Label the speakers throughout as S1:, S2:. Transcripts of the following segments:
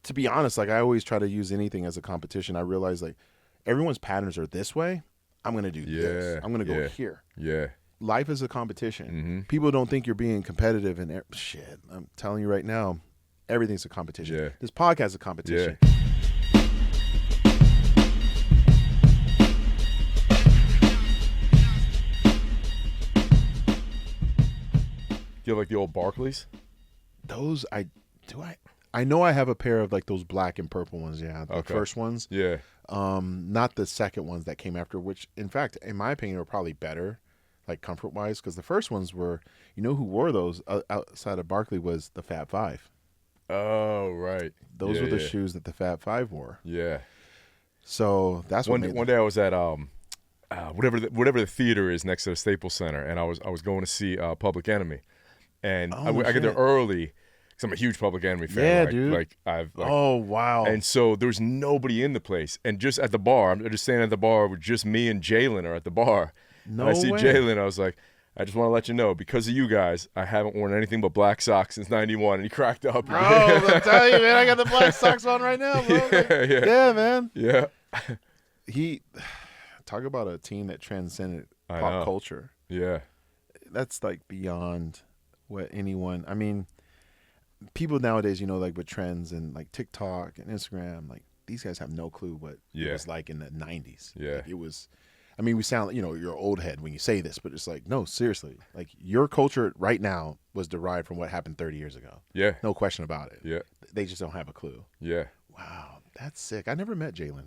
S1: to be honest, like I always try to use anything as a competition. I realize like everyone's patterns are this way. I'm going to do this. I'm going to go here.
S2: Yeah.
S1: Life is a competition. People don't think you're being competitive and shit. I'm telling you right now, everything's a competition.
S2: Yeah.
S1: This podcast is a competition.
S2: Yeah. Do you have like the old Barclays?
S1: Those I know I have a pair of like those black and purple ones. Yeah, the first ones.
S2: Yeah.
S1: Not the second ones that came after, which in fact, in my opinion, are probably better, like comfort wise, because the first ones were, you know, who wore those outside of Barkley was the Fab Five.
S2: Oh, right.
S1: Those were the shoes that the Fab Five wore.
S2: Yeah.
S1: So that's what
S2: one day I was at whatever the theater is next to the Staples Center, and I was going to see Public Enemy, and I get there early. Cause I'm a huge Public Enemy fan.
S1: Yeah,
S2: dude.
S1: Oh, wow.
S2: And so there's nobody in the place. And just at the bar, I'm just standing at the bar with just me and Jalen are at the bar.
S1: No
S2: and I see
S1: way.
S2: Jalen, I was like, I just want to let you know, because of you guys, I haven't worn anything but black socks since '91. And he cracked up.
S1: Bro, I'm telling you, man, I got the black socks on right now, bro. Yeah, man.
S2: Yeah.
S1: Talk about a team that transcended
S2: I
S1: pop
S2: know.
S1: culture.
S2: Yeah.
S1: That's like beyond what anyone, I mean, people nowadays, you know, like with trends and like TikTok and Instagram, like these guys have no clue what it was like in the 90s.
S2: Yeah.
S1: Like it was, I mean, we sound, you know, you're an old head when you say this, but it's like, no, seriously. Like your culture right now was derived from what happened 30 years ago.
S2: Yeah.
S1: No question about it.
S2: Yeah.
S1: They just don't have a clue.
S2: Yeah.
S1: Wow. That's sick. I never met Jalen.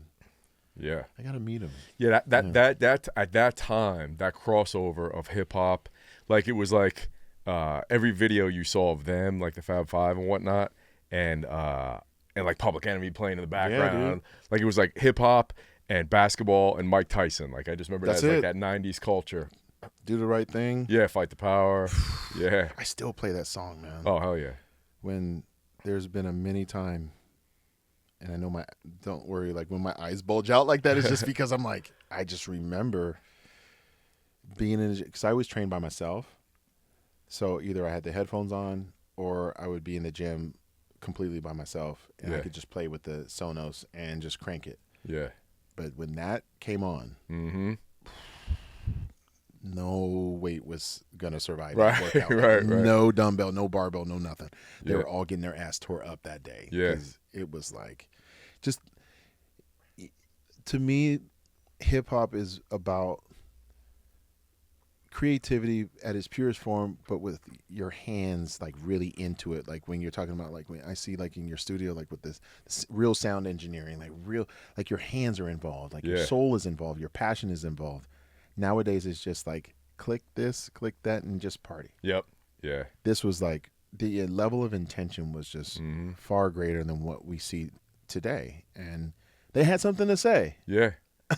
S2: Yeah.
S1: I got to meet him.
S2: Yeah. That at that time, that crossover of hip hop, like it was like, every video you saw of them, like the Fab Five and whatnot, and like Public Enemy playing in the background, like it was like hip hop and basketball and Mike Tyson. Like I just remember that as like that '90s culture.
S1: Do the right thing.
S2: Yeah, Fight the Power. Yeah.
S1: I still play that song, man.
S2: Oh hell yeah.
S1: When there's been a many time, and I know don't worry, like when my eyes bulge out like that, it's just because I'm like, I just remember being in, because I was trained by myself. So either I had the headphones on or I would be in the gym completely by myself and I could just play with the Sonos and just crank it.
S2: Yeah.
S1: But when that came on, no weight was going to survive that workout.
S2: Right.
S1: No dumbbell, no barbell, no nothing. They were all getting their ass tore up that day.
S2: Yeah.
S1: It was like, just, to me, hip hop is about creativity at its purest form, but with your hands like really into it. Like when you're talking about, like when I see like in your studio, like with this real sound engineering, like your hands are involved, like your soul is involved, your passion is involved. Nowadays it's just like click this, click that, and just party.
S2: Yep. Yeah.
S1: This was like the level of intention was just far greater than what we see today, and they had something to say.
S2: Yeah.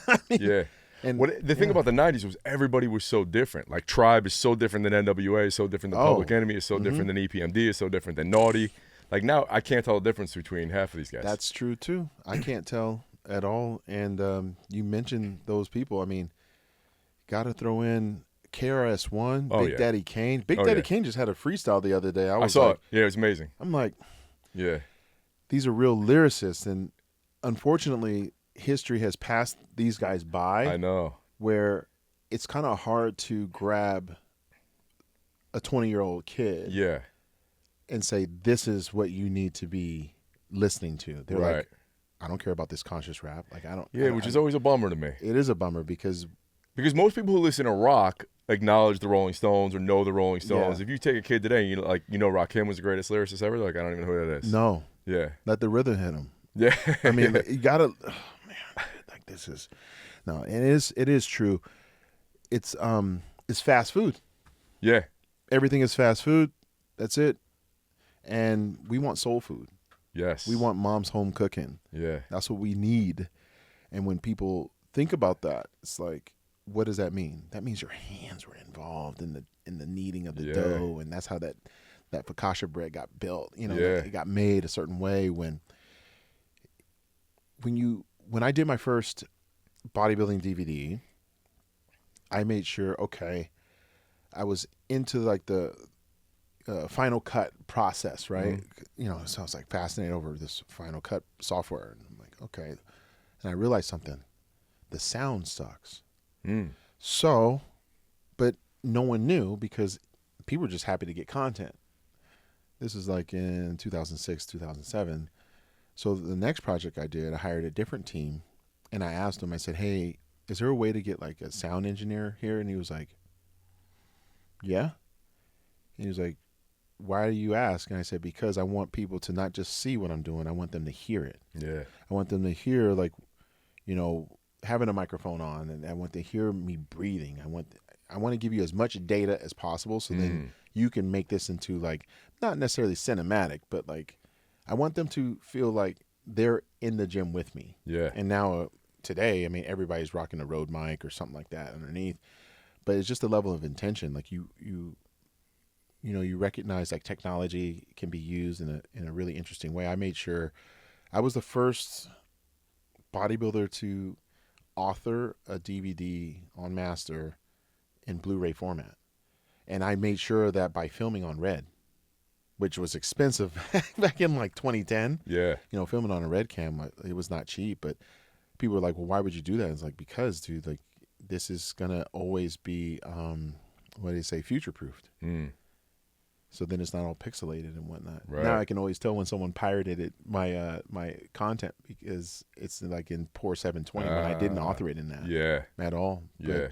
S1: I mean,
S2: yeah. And the thing about the 90s was everybody was so different. Like Tribe is so different than NWA, is so different than Public Enemy, is so different than EPMD, is so different than Naughty. Like now I can't tell the difference between half of these guys.
S1: That's true too. I can't tell at all. And you mentioned those people. I mean, got to throw in KRS-One, Big Daddy Kane. Big Daddy Kane just had a freestyle the other day.
S2: I saw it. Yeah, it was amazing.
S1: I'm like,
S2: yeah,
S1: these are real lyricists, and unfortunately, history has passed these guys by.
S2: I know.
S1: Where it's kind of hard to grab a 20-year-old kid.
S2: Yeah.
S1: And say, this is what you need to be listening to. They're like, I don't care about this conscious rap. Like I don't.
S2: Yeah, which is always a bummer to me.
S1: It is a bummer because
S2: most people who listen to rock acknowledge the Rolling Stones or know the Rolling Stones. Yeah. If you take a kid today and Rakim was the greatest lyricist ever, like I don't even know who that is.
S1: No.
S2: Yeah.
S1: Let the rhythm hit him.
S2: Yeah.
S1: I mean, like, you gotta. Oh, man, like this is. No, it is true. It's fast food.
S2: Yeah.
S1: Everything is fast food. That's it. And we want soul food.
S2: Yes.
S1: We want mom's home cooking.
S2: Yeah.
S1: That's what we need. And when people think about that, it's like, what does that mean? That means your hands were involved in the kneading of the dough, and that's how that focaccia bread got built. It got made a certain way. When I did my first bodybuilding DVD, I made sure, I was into like Final Cut process, right? You know, so I was like fascinated over this Final Cut software, and I'm like, okay. And I realized something: the sound sucks. So, but no one knew because people were just happy to get content. This is like in 2006, 2007. So the next project I did, I hired a different team, and I asked him. I said, "Hey, is there a way to get like a sound engineer here?" And he was like, "Yeah." And he was like, "Why do you ask?" And I said, "Because I want people to not just see what I'm doing, I want them to hear it.
S2: Yeah.
S1: I want them to hear, like, you know, having a microphone on, and I want to hear me breathing. I want to give you as much data as possible, so then you can make this into, like, not necessarily cinematic, but like, I want them to feel like they're in the gym with me."
S2: Yeah.
S1: And now today, I mean, everybody's rocking a Rode mic or something like that underneath, but it's just a level of intention. Like you know, you recognize like technology can be used in a really interesting way. I made sure I was the first bodybuilder to author a DVD on master in Blu-ray format. And I made sure that by filming on Red, which was expensive back in like 2010,
S2: Yeah.
S1: you know, filming on a Red cam, it was not cheap, but people were like, well, why would you do that? It's like, because, dude, like, this is going to always be, what do you say, future-proofed. So then it's not all pixelated and whatnot.
S2: Right.
S1: Now I can always tell when someone pirated it, my content, because it's like in poor 720 when I didn't author it in that.
S2: Yeah.
S1: At all.
S2: Yeah.
S1: But,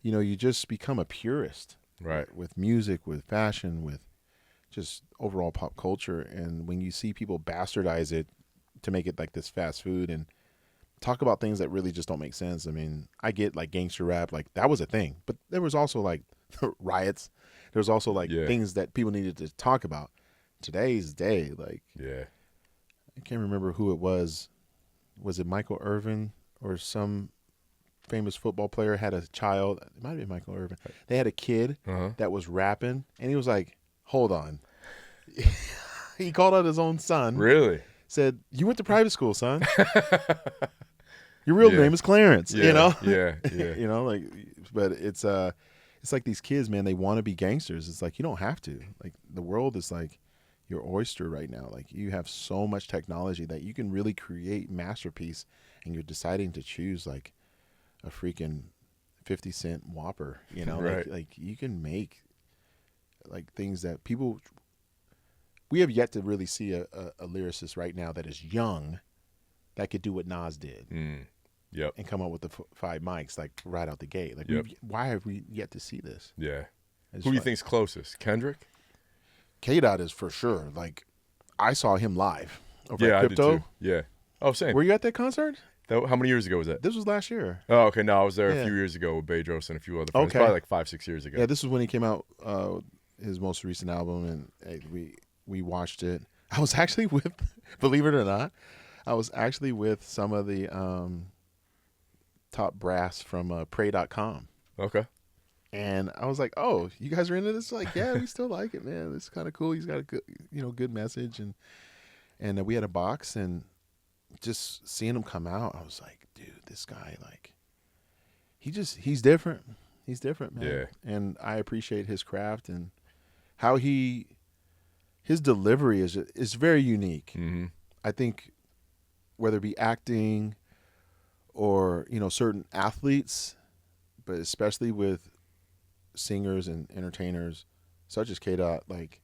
S1: you know, you just become a purist.
S2: Right.
S1: With music, with fashion, with just overall pop culture. And when you see people bastardize it to make it like this fast food and talk about things that really just don't make sense. I mean, I get like gangster rap, like that was a thing, but there was also like riots. There was also like things that people needed to talk about. Today's day, like, I can't remember who it was. Was it Michael Irvin or some famous football player had a child? It might have been Michael Irvin. They had a kid that was rapping, and he was like, hold on. He called out his own son.
S2: Really?
S1: Said, you went to private school, son. Your real name is Clarence, you know?
S2: Yeah.
S1: You know, like, but it's like these kids, man, they want to be gangsters. It's like, you don't have to. Like, the world is like your oyster right now. Like, you have so much technology that you can really create masterpiece, and you're deciding to choose like a freaking 50-cent Whopper, you know?
S2: Right.
S1: Like you can make like things that people, we have yet to really see a lyricist right now that is young that could do what Nas did.
S2: Yep.
S1: And come up with the 5 mics like right out the gate. Like, why have we yet to see this?
S2: Yeah. Who do you think's closest? Kendrick?
S1: K-Dot is for sure. Like, I saw him live over at
S2: I
S1: Crypto.
S2: did too. Yeah. Oh, same.
S1: Were you at that concert?
S2: How many years ago was that?
S1: This was last year.
S2: Oh, okay. No, I was there a few years ago with Bedros and a few other friends.
S1: Okay.
S2: Probably like 5-6 years ago.
S1: Yeah, this was when he came out, his most recent album, and we watched it. I was actually with, believe it or not, I was actually with some of the top brass from Pray.com.
S2: Okay.
S1: And I was like, "Oh, you guys are into this?" Like, yeah, we still like it, man. It's kind of cool. He's got a good, good message, and we had a box, and just seeing him come out, I was like, dude, this guy, like, he's different. He's different, man.
S2: Yeah. And
S1: I appreciate his craft and how his delivery is very unique.
S2: Mm-hmm.
S1: I think whether it be acting or, certain athletes, but especially with singers and entertainers such as K-Dot, like,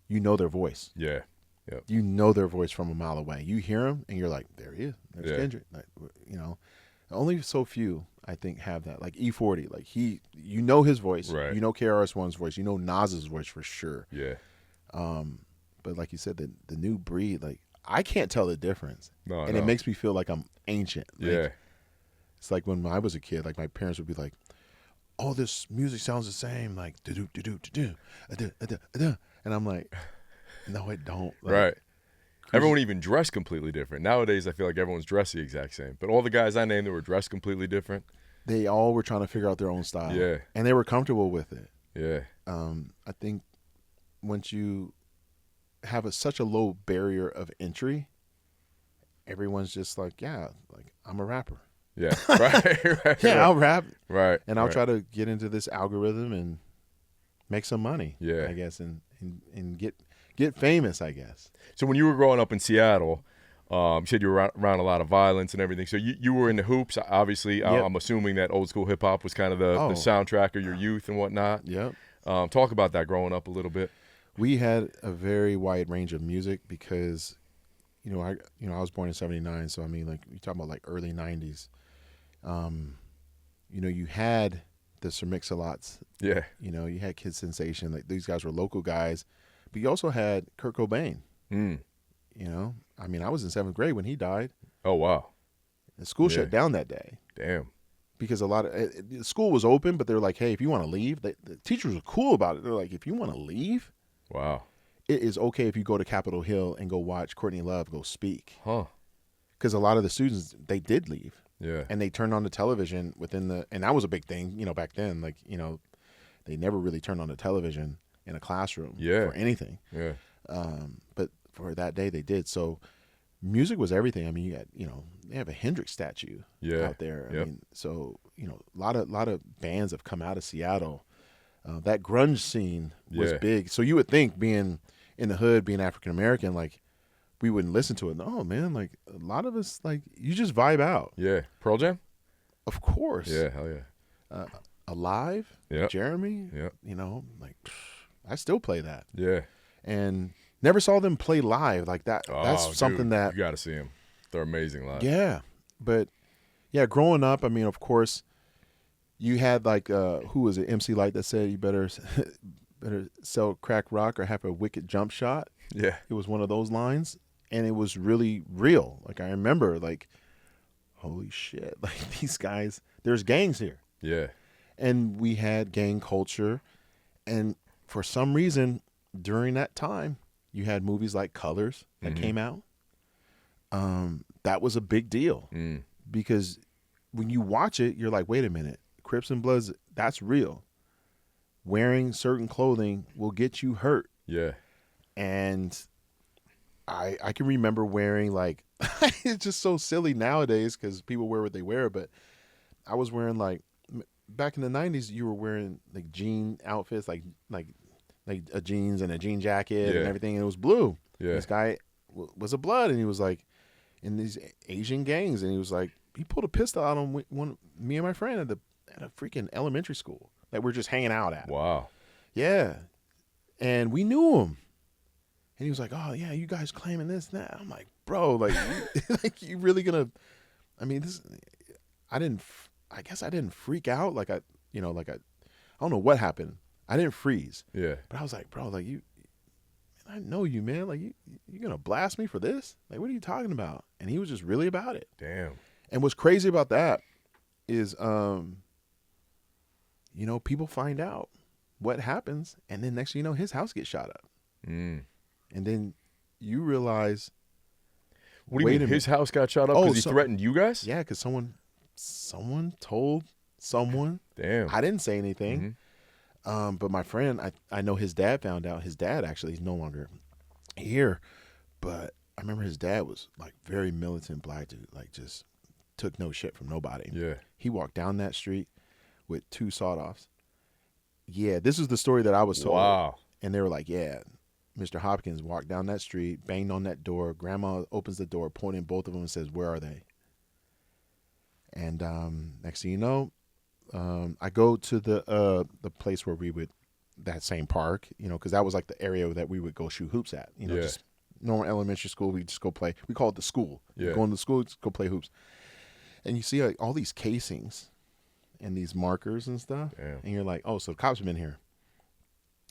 S1: their voice.
S2: Yeah. Yep.
S1: You know their voice from a mile away. You hear him and you're like, there he is. There's Kendrick. Like, only so few, I think, have that. Like E40, like his voice.
S2: Right.
S1: You know KRS-One's voice. You know Nas's voice for sure.
S2: Yeah.
S1: But like you said, the new breed, like, I can't tell the difference.
S2: No.
S1: It makes me feel like I'm ancient. Like,
S2: yeah.
S1: It's like when I was a kid, like my parents would be like, "Oh, this music sounds the same, like do do do do do," and I'm like, "No, it don't." Like,
S2: right. Everyone even dressed completely different. Nowadays, I feel like everyone's dressed the exact same. But all the guys I named that were dressed completely different.
S1: They all were trying to figure out their own style.
S2: Yeah.
S1: And they were comfortable with it.
S2: Yeah.
S1: I think once you have such a low barrier of entry, everyone's just like, yeah, like, I'm a rapper.
S2: Yeah. Right.
S1: Yeah, I'll rap.
S2: Right.
S1: And I'll try to get into this algorithm and make some money.
S2: Yeah.
S1: I guess. And and get famous, I guess.
S2: So when you were growing up in Seattle, you said you were around a lot of violence and everything. So you were into hoops, obviously.
S1: Yep.
S2: I'm assuming that old school hip hop was kind of the soundtrack of your youth and whatnot.
S1: Yep.
S2: Talk about that growing up a little bit.
S1: We had a very wide range of music because, I was born in '79, so I mean, like you talking about like early '90s. You had the Sir Mix-a-Lots.
S2: Yeah.
S1: You had Kid Sensation. Like these guys were local guys, but you also had Kurt Cobain. I mean, I was in 7th grade when he died.
S2: Oh, wow.
S1: The school shut down that day.
S2: Damn.
S1: Because a lot of the school was open, but they're like, hey, if you want to leave, the teachers were cool about it. They're like, if you want to leave,
S2: wow,
S1: it is okay if you go to Capitol Hill and go watch Courtney Love go speak.
S2: Huh.
S1: Because a lot of the students, they did leave.
S2: Yeah.
S1: And they turned on the television and that was a big thing, back then. Like, they never really turned on the television in a classroom for anything.
S2: Yeah.
S1: But for that day, they did. So music was everything. I mean, you had, they have a Hendrix statue out there. I mean, so, a lot of bands have come out of Seattle. That grunge scene was big. So you would think being in the hood, being African-American, like we wouldn't listen to it. No, man, like a lot of us, like you just vibe out.
S2: Yeah. Pearl Jam?
S1: Of course.
S2: Yeah, hell yeah.
S1: Alive, Jeremy, like I still play that.
S2: Yeah.
S1: And never saw them play live like that. That's something that
S2: you got to see them. They're amazing live.
S1: Yeah. But yeah, growing up, I mean, of course, you had like who was it? MC Light that said you better sell crack rock or have a wicked jump shot.
S2: Yeah.
S1: It was one of those lines, and it was really real. Like I remember, like, holy shit, like these guys. There's gangs here.
S2: Yeah. And
S1: we had gang culture, and for some reason during that time, you had movies like Colors that came out. That was a big deal because when you watch it, you're like, wait a minute, Crips and Bloods, that's real. Wearing certain clothing will get you hurt.
S2: Yeah. And
S1: I can remember wearing like, it's just so silly nowadays because people wear what they wear, but I was wearing like, back in the 90s, you were wearing like jean outfits, like a jeans and a jean jacket and everything, and it was blue.
S2: Yeah.
S1: This guy was a Blood, and he was like in these Asian gangs, and he was like, he pulled a pistol out on me and my friend at a freaking elementary school that we're just hanging out at.
S2: Wow.
S1: Yeah. And we knew him. And he was like, oh yeah, you guys claiming this and that. I'm like, bro, like, like you really gonna, I mean, I guess I didn't freak out. Like I don't know what happened. I didn't freeze.
S2: Yeah.
S1: But I was like, bro, like I know you, man. Like you gonna blast me for this? Like, what are you talking about? And he was just really about it.
S2: Damn.
S1: And what's crazy about that is, people find out what happens, and then next thing you know, his house gets shot up. And then you realize,
S2: what do you mean? His house got shot up because he threatened you guys?
S1: Yeah, because someone told someone.
S2: Damn.
S1: I didn't say anything. But my friend, I know his dad found out. His dad actually is no longer here, but I remember his dad was like very militant black dude, like just took no shit from nobody.
S2: Yeah.
S1: He walked down that street with 2 sawed-offs. Yeah, this is the story that I was told.
S2: Wow.
S1: And they were like, yeah, Mr. Hopkins walked down that street, banged on that door. Grandma opens the door, pointing both of them and says, where are they? And next thing you know, I go to the place where we would, that same park, because that was like the area that we would go shoot hoops at. Just normal elementary school. We just go play. We call it the school.
S2: Yeah.
S1: Go into the school, just go play hoops. And you see like all these casings and these markers and stuff.
S2: Damn.
S1: And you're like, oh, so the cops have been here.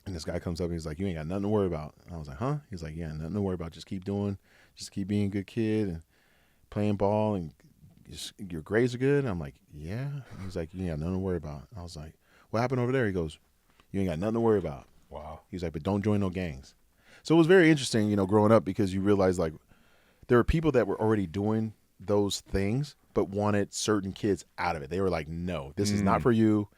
S1: And this guy comes up and he's like, you ain't got nothing to worry about. And I was like, huh? He's like, yeah, nothing to worry about. Just keep being a good kid and playing ball, and your grades are good. And I'm like, yeah. And he's like, you ain't got nothing to worry about. I was like, what happened over there? He goes, you ain't got nothing to worry about.
S2: Wow.
S1: He's like, but don't join no gangs. So it was very interesting, growing up, because you realize like there were people that were already doing those things but wanted certain kids out of it. They were like, no, this is not for you.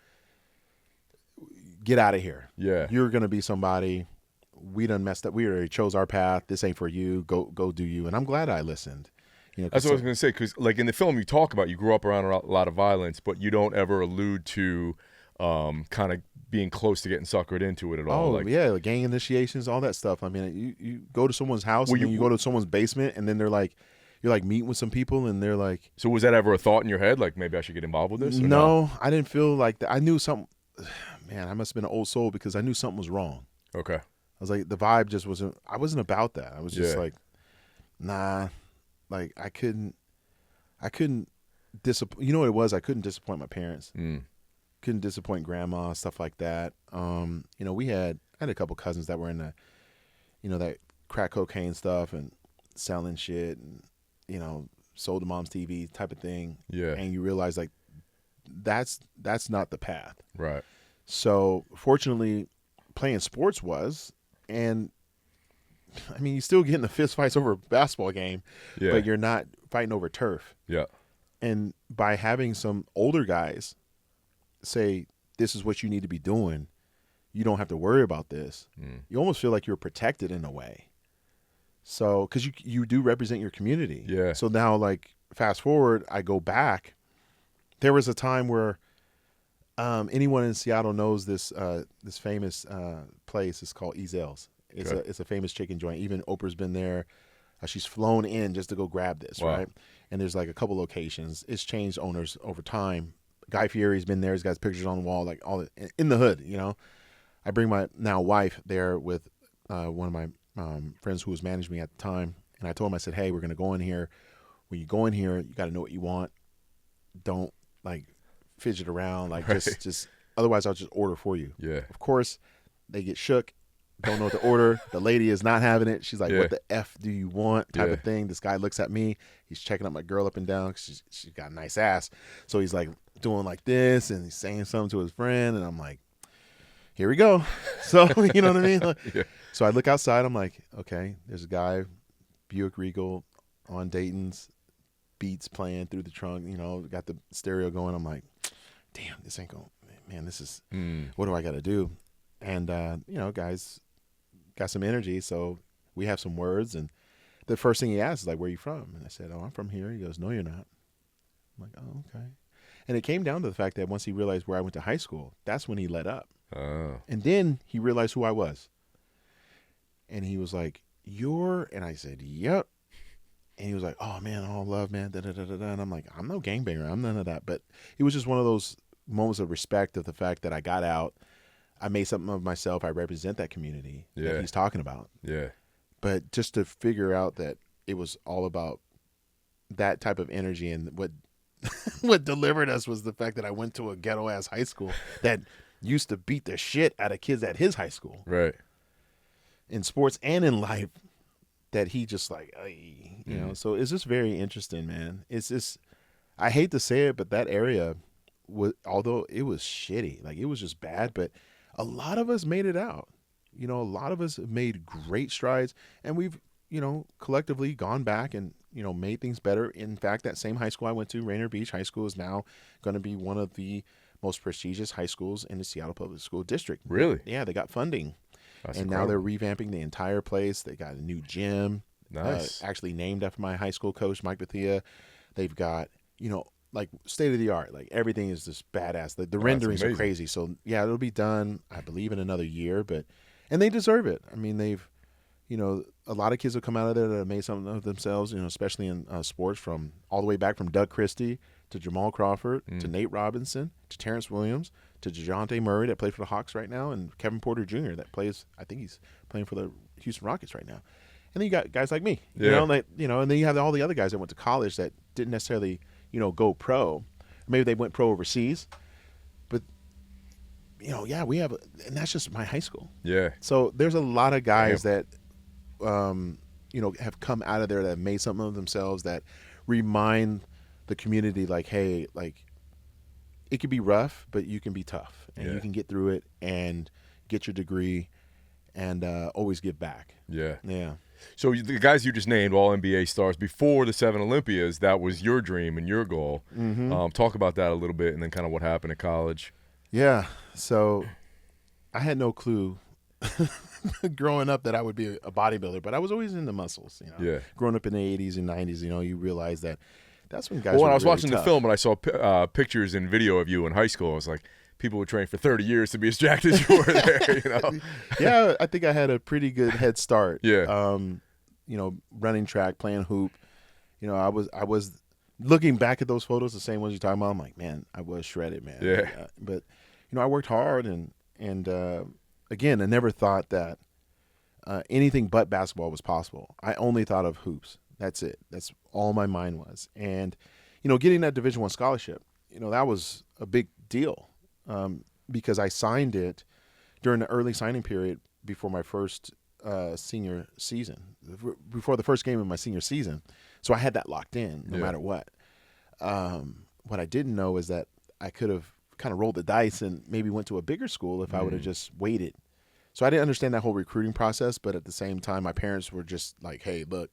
S1: Get out of here.
S2: Yeah.
S1: You're going to be somebody. We done messed up. We already chose our path. This ain't for you. Go do you. And I'm glad I listened.
S2: That's what I was going to say, because like in the film you talk about, you grew up around a lot of violence, but you don't ever allude to kind of being close to getting suckered into it at all?
S1: Oh,
S2: Like,
S1: yeah, like gang initiations, all that stuff. I mean, you go to someone's house
S2: Well,
S1: and then you go to someone's basement, and then they're like, you're like meeting with some people, and they're like,
S2: so was that ever a thought in your head? Like, maybe I should get involved with this? Or
S1: no, I didn't feel like that. I knew something. Man, I must have been an old soul because I knew something was wrong.
S2: Okay.
S1: I was like, the vibe just wasn't. I wasn't about that. I was just like, nah. Like I couldn't disappoint. You know what it was? I couldn't disappoint my parents. Couldn't disappoint grandma, stuff like that. You know, I had a couple cousins that were in the, you know, that crack cocaine stuff and selling shit and, you know, sold to mom's TV type of thing.
S2: Yeah.
S1: And you realize like that's not the path.
S2: Right.
S1: So fortunately, playing sports was, and I mean, you still get in the fist fights over a basketball game, but you're not fighting over turf.
S2: Yeah.
S1: And by having some older guys say, this is what you need to be doing, you don't have to worry about this. You almost feel like you're protected in a way. So, because you do represent your community.
S2: Yeah.
S1: So now, like, fast forward, I go back. There was a time where anyone in Seattle knows this famous place. It's called Ezel's. It's a famous chicken joint. Even Oprah's been there. She's flown in just to go grab this, right? And there's like a couple locations. It's changed owners over time. Guy Fieri's been there. He's got his pictures on the wall, like all in the hood, you know. I bring my now wife there with one of my friends who was managing me at the time, and I told him, I said, hey, we're gonna go in here. When you go in here, you got to know what you want. Don't like fidget around, like just otherwise I'll just order for you.
S2: Yeah.
S1: Of course, they get shook. Don't know what to order. The lady is not having it. She's like, what the F do you want type of thing. This guy looks at me. He's checking out my girl up and down. She's got a nice ass. So he's like doing like this, and he's saying something to his friend. And I'm like, here we go. So, you know what I mean? Like, so I look outside. I'm like, okay, there's a guy, Buick Regal on Dayton's, beats playing through the trunk, you know, got the stereo going. I'm like, damn, this ain't going, man, this is, what do I got to do? And, you know, guys got some energy, so we have some words, and the first thing he asked is like, where are you from? And I said, oh, I'm from here. He goes, no, you're not. I'm like, oh, okay. And it came down to the fact that once he realized where I went to high school, that's when he let up. And then he realized who I was. And he was like, and I said, yep. And he was like, oh, man, all love, man, da-da-da-da-da. And I'm like, I'm no gangbanger. I'm none of that. But it was just one of those moments of respect of the fact that I got out. I made something of myself. I represent that community that he's talking about. Yeah. But just to figure out that it was all about that type of energy, and what delivered us was the fact that I went to a ghetto-ass high school that used to beat the shit out of kids at his high school. Right. In sports and in life, that he just like, you know. So it's just very interesting, man. It's just, I hate to say it, but that area, although it was shitty, like it was just bad, but a lot of us made it out. You know, a lot of us have made great strides, and we've, you know, collectively gone back and, you know, made things better. In fact, that same high school I went to, Rainier Beach High School, is now going to be one of the most prestigious high schools in the Seattle Public School District. Really? Yeah, they got funding. That's incredible. Now they're revamping the entire place. They got a new gym. Nice. Actually named after my high school coach, Mike Bethia. They've got, you know, like state of the art. Like everything is just badass. The renderings are crazy. So yeah, it'll be done, I believe, in another year. And they deserve it. I mean, they've, you know, a lot of kids have come out of there that have made something of themselves, you know, especially in sports, from all the way back from Doug Christie to Jamal Crawford to Nate Robinson to Terrence Williams to DeJounte Murray that plays for the Hawks right now, and Kevin Porter Jr. that plays, I think he's playing for the Houston Rockets right now. And then you got guys like me, you know, like, you know, and then you have all the other guys that went to college that didn't necessarily, you know, go pro. Maybe they went pro overseas, but, you know, yeah, we have, and that's just my high school. Yeah. So there's a lot of guys that, you know, have come out of there that have made something of themselves, that remind the community, like, hey, like, it could be rough, but you can be tough, and you can get through it and get your degree and always give back. Yeah. Yeah.
S2: So the guys you just named, all NBA stars, before the 7 Olympias, that was your dream and your goal. Talk about that a little bit, and then kind of what happened at college.
S1: Yeah. So I had no clue growing up that I would be a bodybuilder, but I was always into muscles. You know? Yeah. Growing up in the 80s and 90s, you know, you realize that that's when guys.
S2: Well, when I was
S1: really
S2: watching
S1: tough.
S2: the film and I saw pictures and video of you in high school, I was like, people would train for 30 years to be as jacked as you were there, you know?
S1: Yeah, I think I had a pretty good head start.
S2: Yeah.
S1: You know, running track, playing hoop. You know, I was looking back at those photos, the same ones you're talking about. I'm like, man, I was shredded, man.
S2: Yeah.
S1: But you know, I worked hard, and again, I never thought that anything but basketball was possible. I only thought of hoops. That's it. That's all my mind was. And you know, getting that Division I scholarship, you know, that was a big deal because I signed it during the early signing period before my first senior season, before the first game of my senior season. So I had that locked in no matter what. What I didn't know is that I could have kind of rolled the dice and maybe went to a bigger school if I would have just waited. So I didn't understand that whole recruiting process, but at the same time, my parents were just like, hey, look,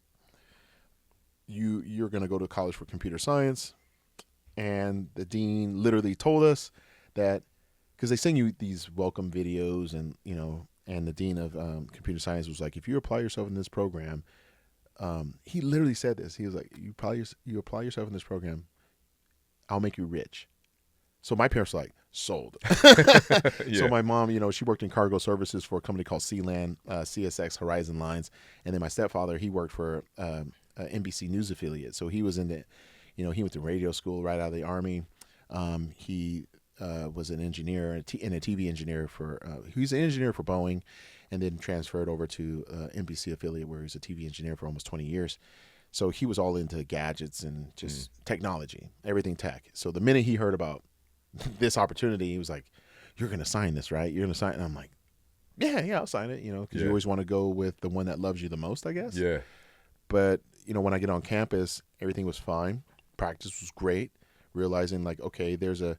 S1: you're going to go to college for computer science. And the dean literally told us that, because they send you these welcome videos, and you know, and the dean of computer science was like, if you apply yourself in this program, he literally said this. He was like, you apply yourself in this program, I'll make you rich. So my parents were like, sold.
S2: Yeah.
S1: So my mom, you know, she worked in cargo services for a company called Sealand, CSX Horizon Lines, and then my stepfather, he worked for NBC News affiliate. So he was in the, you know, he went to radio school right out of the Army. He was an engineer and a TV engineer for, he was an engineer for Boeing, and then transferred over to NBC affiliate where he was a TV engineer for almost 20 years. So he was all into gadgets and just technology, everything tech. So the minute he heard about this opportunity, he was like, you're going to sign this, right? You're going to sign it. And I'm like, yeah, I'll sign it, you know, because you always want to go with the one that loves you the most, I guess.
S2: Yeah.
S1: But, you know, when I get on campus, everything was fine. Practice was great. Realizing like, okay, there's a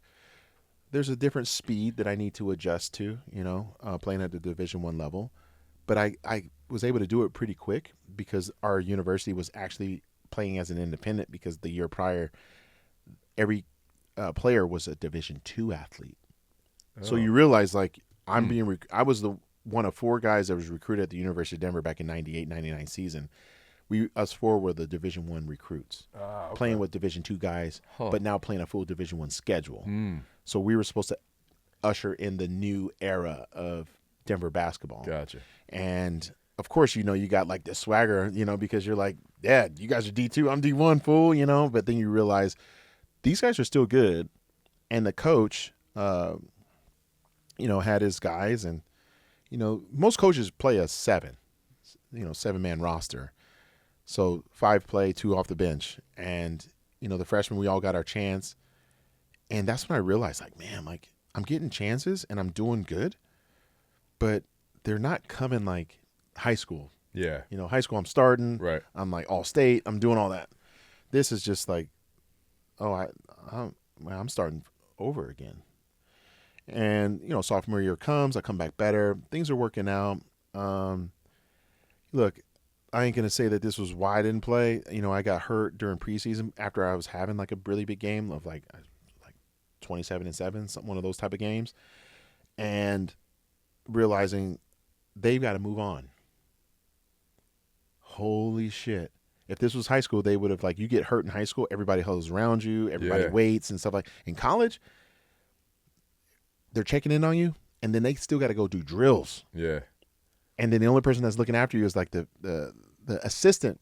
S1: different speed that I need to adjust to, you know, playing at the Division I level. But I was able to do it pretty quick because our university was actually playing as an independent, because the year prior, every player was a Division II athlete. Oh. So you realize like I was the one of four guys that was recruited at the University of Denver back in 98-99 season. Us four were the Division I recruits, playing with Division II guys, but now playing a full Division I schedule. So we were supposed to usher in the new era of Denver basketball.
S2: Gotcha.
S1: And of course, you know, you got like the swagger, you know, because you're like, yeah, you guys are D2, I'm D1, fool, you know. But then you realize these guys are still good, and the coach, you know, had his guys, and you know, most coaches play a 7-man roster. So 5 play, 2 off the bench. And, you know, the freshmen, we all got our chance. And that's when I realized, like, man, like, I'm getting chances and I'm doing good, but they're not coming like high school.
S2: Yeah.
S1: You know, high school, I'm starting.
S2: Right.
S1: I'm like all state. I'm doing all that. This is just like, I'm starting over again. And, you know, sophomore year comes, I come back better. Things are working out. Look, I ain't going to say that this was why I didn't play. You know, I got hurt during preseason after I was having like a really big game of like 27-7, one of those type of games, and realizing they've got to move on. Holy shit. If this was high school, they would have, like, you get hurt in high school, everybody huddles around you, everybody waits and stuff like. In college, they're checking in on you, and then they still got to go do drills.
S2: Yeah.
S1: And then the only person that's looking after you is like the assistant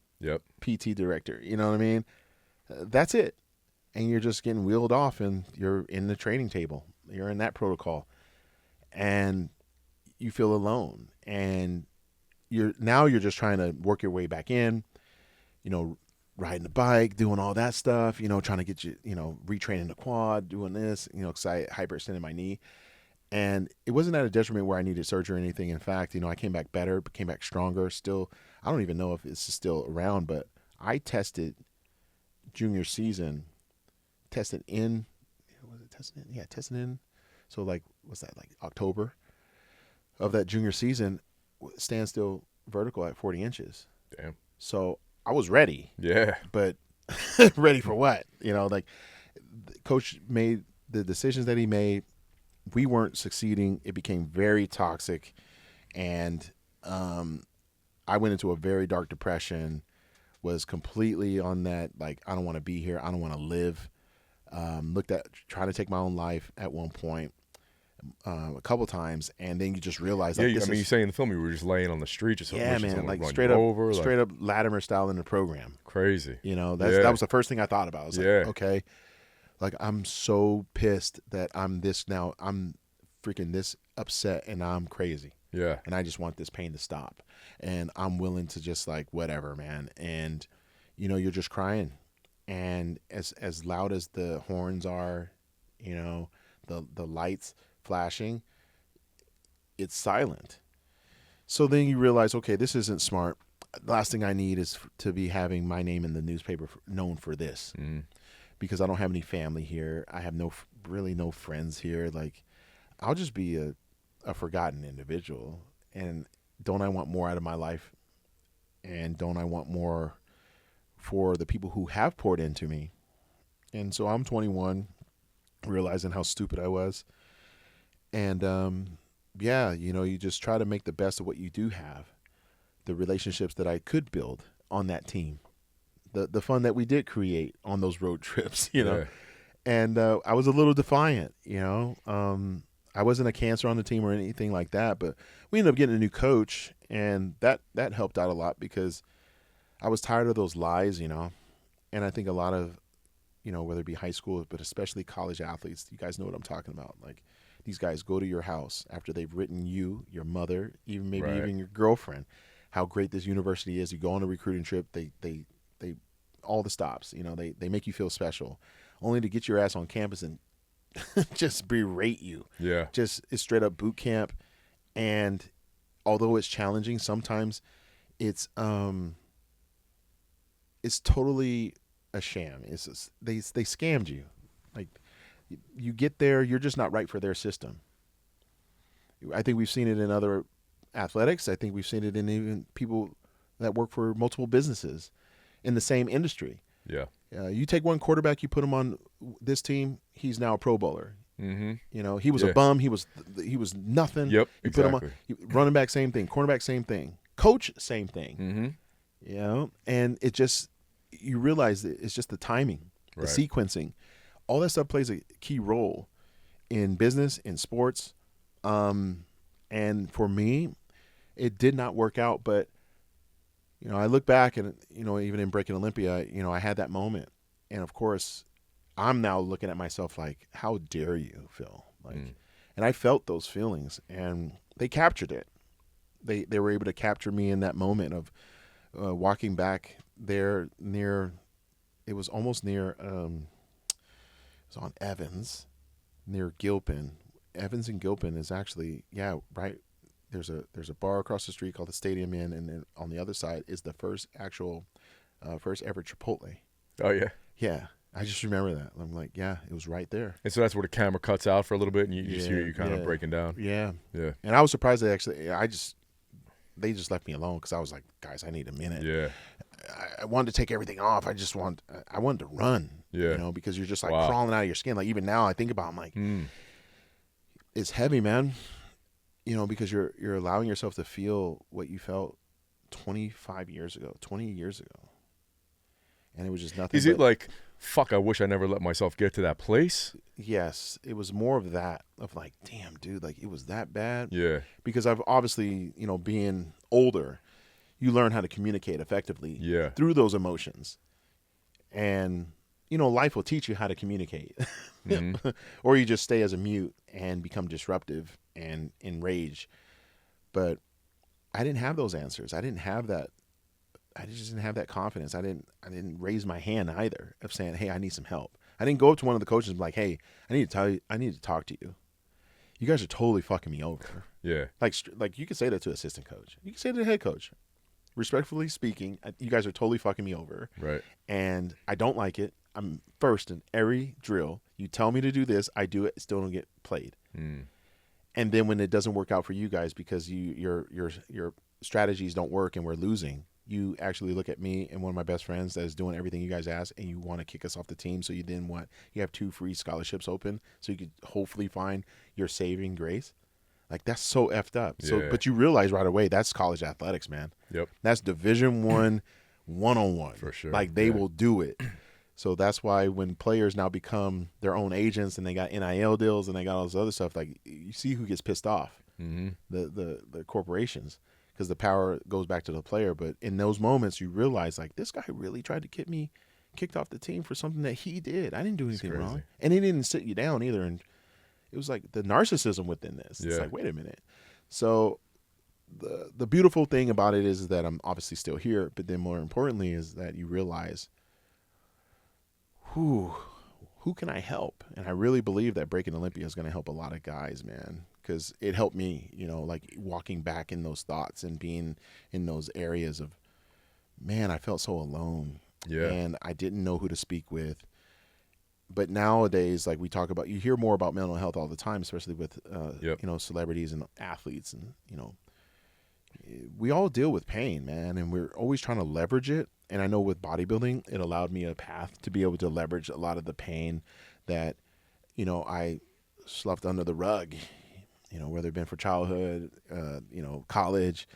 S1: PT director. You know what I mean? That's it. And you're just getting wheeled off, and you're in the training table. You're in that protocol, and you feel alone. And you're just trying to work your way back in. You know, riding the bike, doing all that stuff. You know, trying to get you, you know, retraining the quad, doing this. You know, because I hyperextended my knee. And it wasn't at a detriment where I needed surgery or anything. In fact, you know, I came back better, came back stronger. Still, I don't even know if it's still around, but I tested junior season, tested in. Yeah, tested in. So, like, what's that, like October of that junior season, standstill vertical at 40 inches.
S2: Damn.
S1: So I was ready.
S2: Yeah.
S1: But ready for what? You know, like, the coach made the decisions that he made. We weren't succeeding. It became very toxic. And I went into a very dark depression, was completely on that, like, I don't want to be here. I don't want to live. Looked at trying to take my own life at one point. a couple times, and then you just realize
S2: Yeah,
S1: like
S2: I
S1: this
S2: mean, you
S1: is
S2: say in the film you were just laying on the street or something.
S1: yeah,
S2: Just
S1: man,
S2: someone
S1: like
S2: run
S1: straight
S2: you
S1: up,
S2: over,
S1: straight
S2: like,
S1: up Latimer style in the program.
S2: crazy.
S1: You know,
S2: Yeah.
S1: that was the first thing I thought about. I was
S2: Yeah.
S1: like, okay, like I'm so pissed that I'm this now. I'm freaking this upset, and I'm crazy,
S2: Yeah.
S1: and I just want this pain to stop, and I'm willing to just like whatever, man. And you know, you're just crying, and as loud as the horns are, you know, the lights flashing, it's silent. So then you realize, okay, this isn't smart. The last thing I need is to be having my name in the newspaper known for this,
S2: Mm.
S1: because I don't have any family here. I have really no friends here. Like, I'll just be a forgotten individual. And don't I want more out of my life? And don't I want more for the people who have poured into me? And so I'm 21, realizing how stupid I was. And yeah, you know, you just try to make the best of what you do have. The relationships that I could build on that team, the fun that we did create on those road trips, you know.
S2: Yeah.
S1: And I was a little defiant, you know. I wasn't a cancer on the team or anything like that, but we ended up getting a new coach, and that helped out a lot because I was tired of those lies, you know. And I think a lot of, you know, whether it be high school, but especially college athletes, you guys know what I'm talking about. Like, these guys go to your house after they've written you, your mother, even maybe
S2: Right.
S1: even your girlfriend, how great this university is. You go on a recruiting trip, they all the stops, you know, they make you feel special, only to get your ass on campus and just berate you.
S2: Yeah.
S1: Just it's straight up boot camp. And although it's challenging, sometimes it's totally a sham. They scammed you. Like, you get there, you're just not right for their system. I think we've seen it in other athletics. I think we've seen it in even people that work for multiple businesses in the same industry.
S2: Yeah.
S1: You take one quarterback, you put him on this team, he's now a Pro Bowler.
S2: Mm-hmm.
S1: You know, he was
S2: Yeah.
S1: a bum. He was nothing.
S2: Yep.
S1: You put him on
S2: Exactly.
S1: running back, same thing. Cornerback, same thing. Coach, same thing.
S2: Mm-hmm.
S1: You know, and it just, you realize that it's just the timing, the
S2: Right.
S1: sequencing, all that stuff plays a key role in business, in sports. And for me, it did not work out. But, you know, I look back and, you know, even in breaking Olympia, you know, I had that moment. And of course, I'm now looking at myself like, how dare you, Phil? Like, and I felt those feelings, and they captured it. They were able to capture me in that moment of walking back there near, it was almost near, it was on Evans, near Gilpin. Evans and Gilpin is actually, yeah, right. There's a bar across the street called the Stadium Inn, and then on the other side is the first ever Chipotle.
S2: Oh yeah.
S1: Yeah, I just remember that. I'm like, yeah, it was right there.
S2: And so that's where the camera cuts out for a little bit, and you just hear you kind of
S1: yeah.
S2: breaking down.
S1: Yeah,
S2: Yeah.
S1: and I was surprised they just left me alone, because I was like, guys, I need a minute.
S2: Yeah.
S1: I wanted to take everything off. I wanted to run.
S2: Yeah.
S1: You know, because you're just like
S2: Wow.
S1: crawling out of your skin. Like, even now I think about it, I'm like, it's heavy, man. You know, because you're allowing yourself to feel what you felt 25 years ago, 20 years ago. And it was just nothing.
S2: Is it like, fuck, I wish I never let myself get to that place?
S1: Yes, it was more of that, of like, damn, dude, like, it was that bad.
S2: Yeah.
S1: Because I've obviously, you know, being older, you learn how to communicate effectively
S2: Yeah.
S1: through those emotions. And, you know, life will teach you how to communicate. Or you just stay as a mute and become disruptive and enraged. But I didn't have those answers. I didn't have that. I just didn't have that confidence. I didn't raise my hand either of saying, hey, I need some help. I didn't go up to one of the coaches and be like, hey, I need to talk to you. You guys are totally fucking me over.
S2: Yeah.
S1: Like you could say that to assistant coach. You can say to the head coach. Respectfully speaking, you guys are totally fucking me over.
S2: Right.
S1: And I don't like it. I'm first in every drill. You tell me to do this, I do it, still don't get played. And then when it doesn't work out for you guys because your strategies don't work and we're losing, you actually look at me and one of my best friends that is doing everything you guys ask, and you want to kick us off the team. So you have 2 free scholarships open, so you could hopefully find your saving grace. Like, that's so effed up.
S2: Yeah.
S1: So, but you realize right away that's college athletics, man.
S2: Yep.
S1: That's Division I, 1-on-1.
S2: For sure.
S1: Like, they will do it. So that's why when players now become their own agents and they got NIL deals and they got all this other stuff, like you see who gets pissed off, the corporations, because the power goes back to the player. But in those moments, you realize like this guy really tried to get me kicked off the team for something that he did. I didn't do anything wrong, and he didn't sit you down either. And it was like the narcissism within this. It's like, wait a minute. So the beautiful thing about it is that I'm obviously still here, but then more importantly is that you realize who can I help? And I really believe that breaking Olympia is going to help a lot of guys, man, because it helped me, you know, like walking back in those thoughts and being in those areas of, man, I felt so alone. Yeah. And I didn't know who to speak with. But nowadays, like we talk about, you hear more about mental health all the time, especially with, you know, celebrities and athletes. And, you know, we all deal with pain, man, and we're always trying to leverage it. And I know with bodybuilding, it allowed me a path to be able to leverage a lot of the pain that, you know, I sloughed under the rug, you know, whether it been for childhood, you know, college,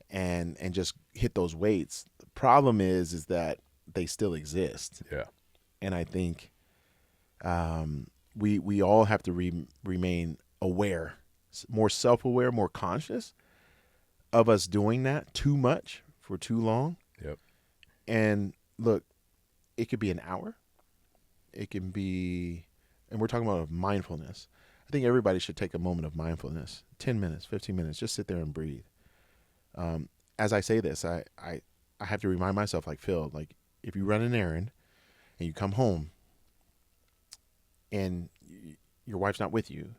S1: and just hit those weights. The problem is that they still exist. Yeah. And I think we all have to remain aware, more self-aware, more conscious of us doing that too much for too long. Yep. And look, it could be an hour. It can be, and we're talking about mindfulness. I think everybody should take a moment of mindfulness, 10 minutes, 15 minutes, just sit there and breathe. As I say this, I have to remind myself, like, Phil, like if you run an errand and you come home and your wife's not with you,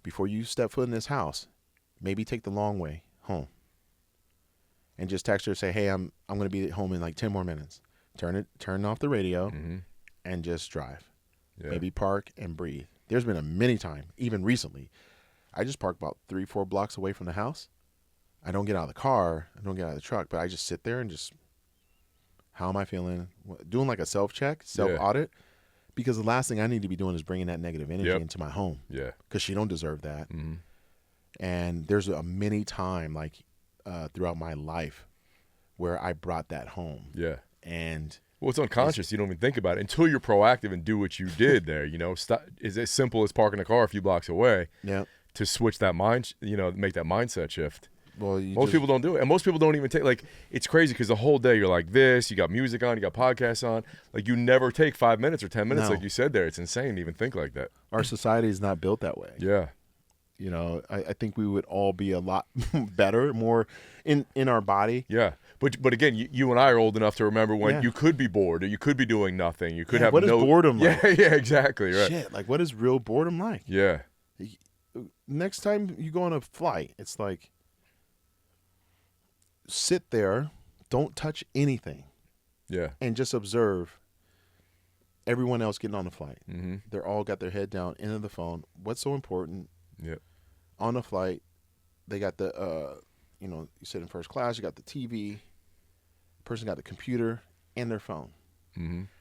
S1: before you step foot in this house, maybe take the long way home. And just text her, say, hey, I'm going to be at home in like 10 more minutes. Turn off the radio and just drive. Yeah. Maybe park and breathe. There's been a many time, even recently, I just park about 3-4 blocks away from the house. I don't get out of the car. I don't get out of the truck, but I just sit there and just, how am I feeling? Doing like a self-check, self-audit, because the last thing I need to be doing is bringing that negative energy into my home. Yeah. Because she don't deserve that. And there's a many time, like, throughout my life where I brought that home. Yeah. And
S2: well, it's unconscious. You don't even think about it until you're proactive and do what you did there. You know, it's as simple as parking a car a few blocks away to switch that mind, you know, make that mindset shift. Well, most people don't do it. And most people don't even take, like, it's crazy because the whole day you're like this, you got music on, you got podcasts on. Like, you never take 5 minutes or 10 minutes like you said there. It's insane to even think like that.
S1: Our society is not built that way. Yeah. You know, I think we would all be a lot better, more in our body.
S2: Yeah. But again, you and I are old enough to remember when you could be bored or you could be doing nothing. You could have
S1: what is boredom like?
S2: Yeah, exactly. Right.
S1: Shit, like what is real boredom like? Yeah. Next time you go on a flight, it's like sit there, don't touch anything. Yeah. And just observe everyone else getting on the flight. They're all got their head down into the phone. What's so important? Yeah. On the flight, they got the, you know, you sit in first class, you got the TV, person got the computer and their phone.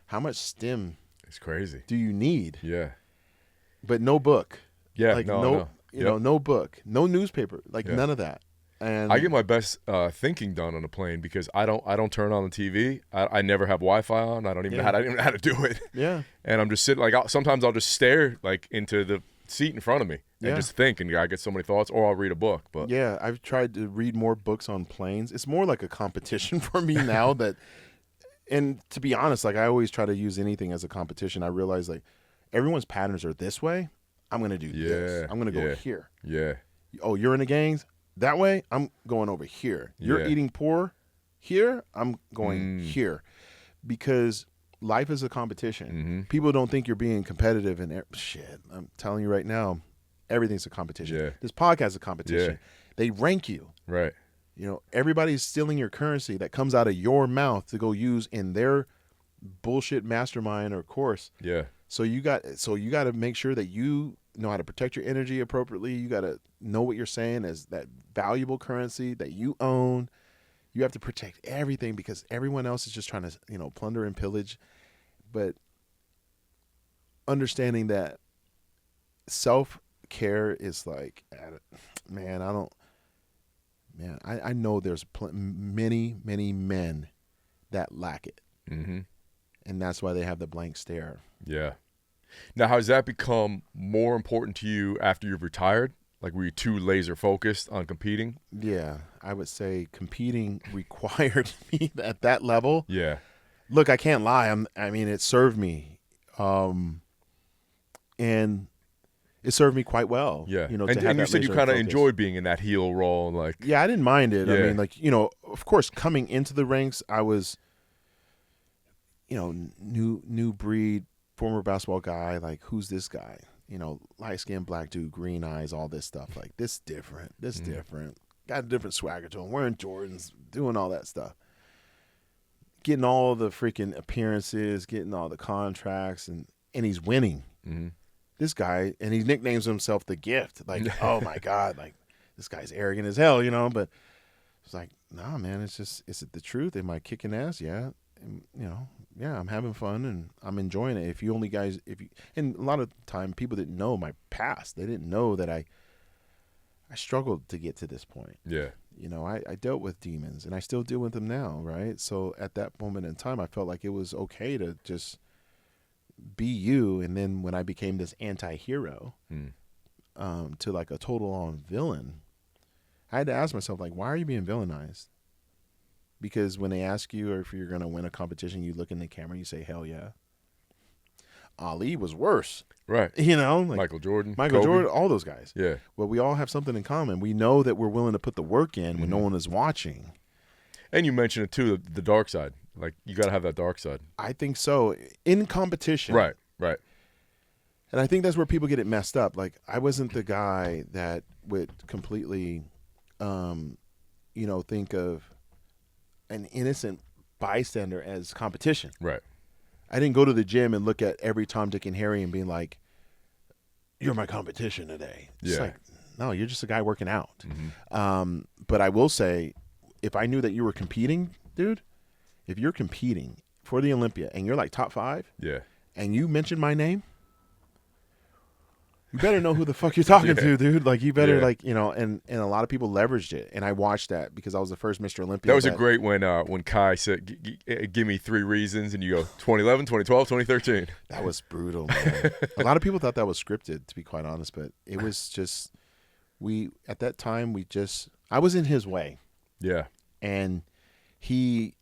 S1: How much stim
S2: it's crazy
S1: do you need? Yeah. But no book. Yeah, like no. You know, no book, no newspaper, like none of that. And
S2: I get my best thinking done on a plane because I don't turn on the TV. I never have Wi-Fi on. I don't even know how to do it. Yeah. And I'm just sitting, like, sometimes I'll just stare like into the seat in front of me and just think, and I get so many thoughts, or I'll read a book. But
S1: yeah, I've tried to read more books on planes. It's more like a competition for me now that, and to be honest, like I always try to use anything as a competition. I realize like everyone's patterns are this way. I'm going to do this. I'm going to go here. Yeah. Oh, you're in the gangs that way. I'm going over here. You're eating poor here. I'm going here, because life is a competition. People don't think you're being competitive, and shit, I'm telling you right now, everything's a competition. Yeah. This podcast is a competition. Yeah. They rank you. Right. You know, everybody's stealing your currency that comes out of your mouth to go use in their bullshit mastermind or course. Yeah. So you got to make sure that you know how to protect your energy appropriately. You got to know what you're saying as that valuable currency that you own. You have to protect everything because everyone else is just trying to, you know, plunder and pillage. But understanding that self-care is like, man, I know there's many, many men that lack it. And that's why they have the blank stare.
S2: Yeah. Now, has that become more important to you after you've retired? Like, were you too laser focused on competing?
S1: Yeah, I would say competing required me at that level.
S2: Yeah.
S1: Look, I can't lie. I mean, it served me, and it served me quite well.
S2: Yeah.
S1: You know,
S2: and you said you kind of enjoyed being in that heel role. Like,
S1: yeah, I didn't mind it.
S2: Yeah.
S1: I mean, like, you know, of course, coming into the ranks, I was, you know, new breed, former basketball guy. Like, who's this guy? You know, light skinned black dude, green eyes, all this stuff. Like, this different. Got a different swagger to him. Wearing Jordans, doing all that stuff. Getting all the freaking appearances, getting all the contracts, and he's winning.
S2: Mm-hmm.
S1: This guy, and he nicknames himself the Gift. Like, oh my God, like, this guy's arrogant as hell, you know. But it's like, nah, man, it's just, is it the truth? Am I kicking ass? Yeah. And, you know, yeah, I'm having fun and I'm enjoying it. And a lot of time people didn't know my past. They didn't know that I struggled to get to this point.
S2: Yeah.
S1: You know, I dealt with demons and I still deal with them now, right? So at that moment in time, I felt like it was okay to just be you. And then when I became this anti-hero to like a total on villain, I had to ask myself, like, why are you being villainized? Because when they ask you or if you're going to win a competition, you look in the camera, you say, hell yeah. Ali was worse.
S2: Right.
S1: You know? Like
S2: Michael Jordan.
S1: Michael
S2: Kobe.
S1: Jordan, all those guys.
S2: Yeah.
S1: Well, we all have something in common. We know that we're willing to put the work in when no one is watching.
S2: And you mentioned it too, the dark side. Like, you got to have that dark side.
S1: I think so. In competition.
S2: Right.
S1: And I think that's where people get it messed up. Like, I wasn't the guy that would completely, you know, think of an innocent bystander as competition.
S2: Right.
S1: I didn't go to the gym and look at every Tom, Dick, and Harry and being like, you're my competition today. It's like, no, you're just a guy working out. But I will say, if I knew that you were competing, dude, if you're competing for the Olympia and you're like top 5, and you mention my name, you better know who the fuck you're talking to, dude. Like, you better, like, you know, and a lot of people leveraged it. And I watched that because I was the first Mr. Olympia.
S2: That was a great when Kai said, give me 3 reasons, and you go 2011, 2012, 2013.
S1: That was brutal, man. A lot of people thought that was scripted, to be quite honest, but it was just, at that time, I was in his way.
S2: Yeah.
S1: And
S2: you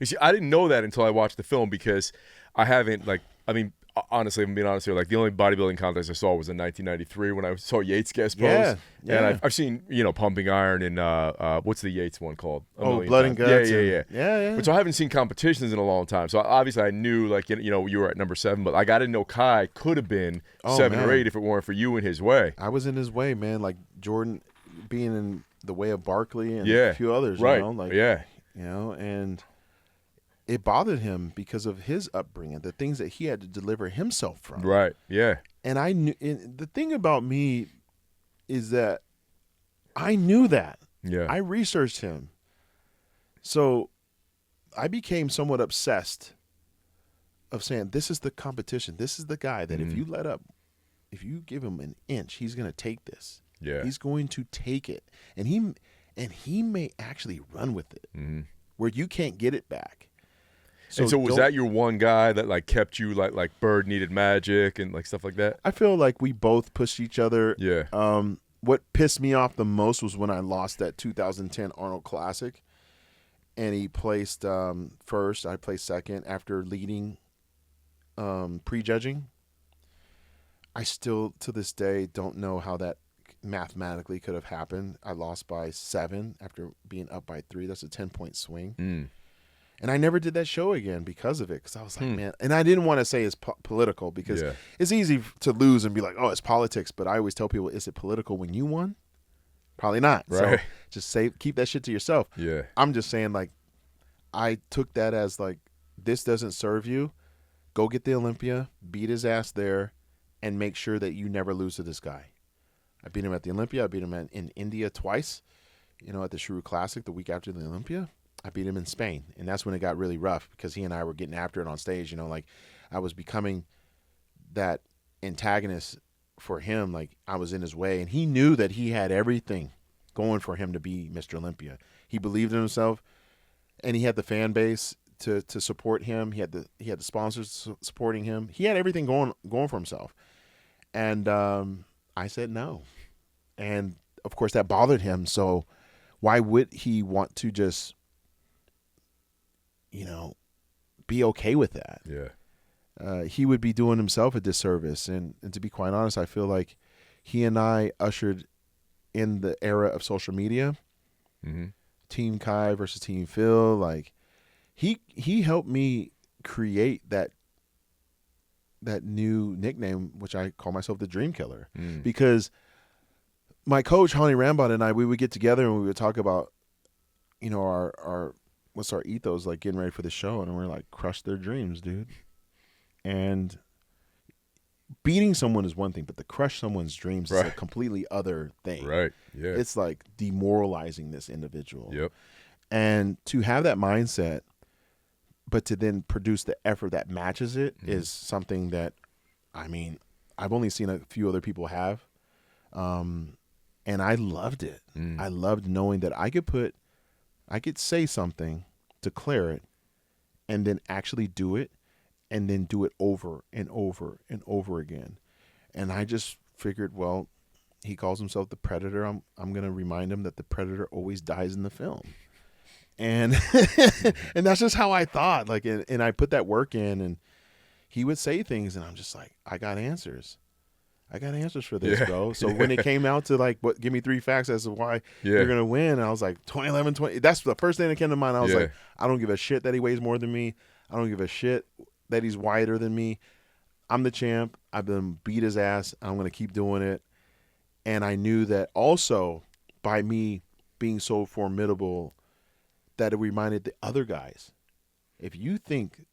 S2: see, I didn't know that until I watched the film because I haven't, like, I mean, honestly, I'm being honest here, like, the only bodybuilding contest I saw was in 1993 when I saw Yates guest pose. Yeah. And I've seen, you know, pumping iron and what's the Yates one called?
S1: Blood and Guts.
S2: Yeah. But so I haven't seen competitions in a long time. So obviously I knew, like, you know, you were at number 7, but like, I didn't know Kai could have been 7 or 8 if it weren't for you in his way.
S1: I was in his way, man. Like, Jordan being in the way of Barkley and a few others,
S2: right.
S1: You know, like, you know, and it bothered him because of his upbringing, the things that he had to deliver himself from.
S2: Right. Yeah.
S1: And I knew, and the thing about me is that I knew that.
S2: Yeah.
S1: I researched him. So I became somewhat obsessed of saying, this is the competition. This is the guy that if you give him an inch, he's going to take this.
S2: Yeah.
S1: He's going to take it. And he may actually run with it where you can't get it back.
S2: So was that your one guy that, like, kept you, like Bird needed magic and, like, stuff like that?
S1: I feel like we both pushed each other.
S2: Yeah.
S1: What pissed me off the most was when I lost that 2010 Arnold Classic, and he placed first. I placed second after leading prejudging. I still, to this day, don't know how that mathematically could have happened. I lost by 7 after being up by 3. That's a 10-point swing. And I never did that show again because of it. Because I was like, man, and I didn't want to say it's political because it's easy to lose and be like, oh, it's politics. But I always tell people, is it political when you won? Probably not.
S2: Right.
S1: So just keep that shit to yourself.
S2: Yeah.
S1: I'm just saying, like, I took that as like, this doesn't serve you. Go get the Olympia, beat his ass there, and make sure that you never lose to this guy. I beat him at the Olympia. I beat him in India twice, you know, at the Shrew Classic the week after the Olympia. I beat him in Spain, and that's when it got really rough because he and I were getting after it on stage. You know, like, I was becoming that antagonist for him. Like, I was in his way, and he knew that he had everything going for him to be Mr. Olympia. He believed in himself, and he had the fan base to support him. He had the sponsors supporting him. He had everything going for himself. And I said no. And of course that bothered him. So why would he want to just, be okay with that?
S2: Yeah.
S1: He would be doing himself a disservice. And to be quite honest, I feel like he and I ushered in the era of social media.
S2: Mm-hmm.
S1: Team Kai versus Team Phil. Like he helped me create that new nickname, which I call myself the Dream Killer, because my coach Hani Rambod and I, we would get together and we would talk about, our what's our ethos, like getting ready for the show, and we're like, crush their dreams, dude. And beating someone is one thing, but to crush someone's dreams is a completely other thing.
S2: Right. Yeah.
S1: It's like demoralizing this individual.
S2: Yep.
S1: And to have that mindset, but to then produce the effort that matches it is something that, I've only seen a few other people have. And I loved it. I loved knowing that I could say something, declare it, and then actually do it, and then do it over and over and over again. And I just figured, well, he calls himself the Predator. I'm going to remind him that the Predator always dies in the film. And and that's just how I thought. Like, and I put that work in, and he would say things, and I'm just like, I got answers. I got answers for this, bro. So when it came out to give me 3 facts as to why you're going to win, I was like, 2011, 20. That's the first thing that came to mind. I was like, I don't give a shit that he weighs more than me. I don't give a shit that he's wider than me. I'm the champ. I've been beat his ass. I'm going to keep doing it. And I knew that also by me being so formidable that it reminded the other guys, if you think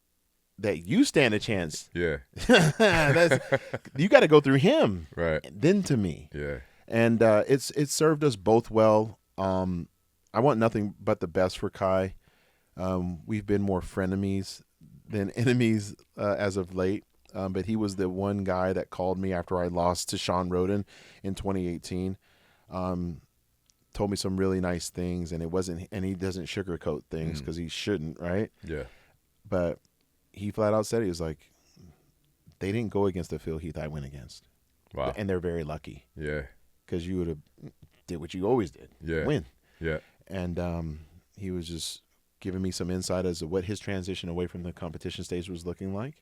S1: that you stand a chance, you got to go through him,
S2: right?
S1: Then to me,
S2: yeah.
S1: And it's served us both well. I want nothing but the best for Kai. We've been more frenemies than enemies as of late. But he was the one guy that called me after I lost to Sean Roden in 2018. Told me some really nice things, and he doesn't sugarcoat things because he shouldn't, right?
S2: Yeah.
S1: But he flat out said, he was like, they didn't go against the Phil Heath I went against.
S2: Wow.
S1: And they're very lucky.
S2: Yeah.
S1: Because you would have did what you always did.
S2: Yeah.
S1: Win.
S2: Yeah.
S1: And he was just giving me some insight as to what his transition away from the competition stage was looking like,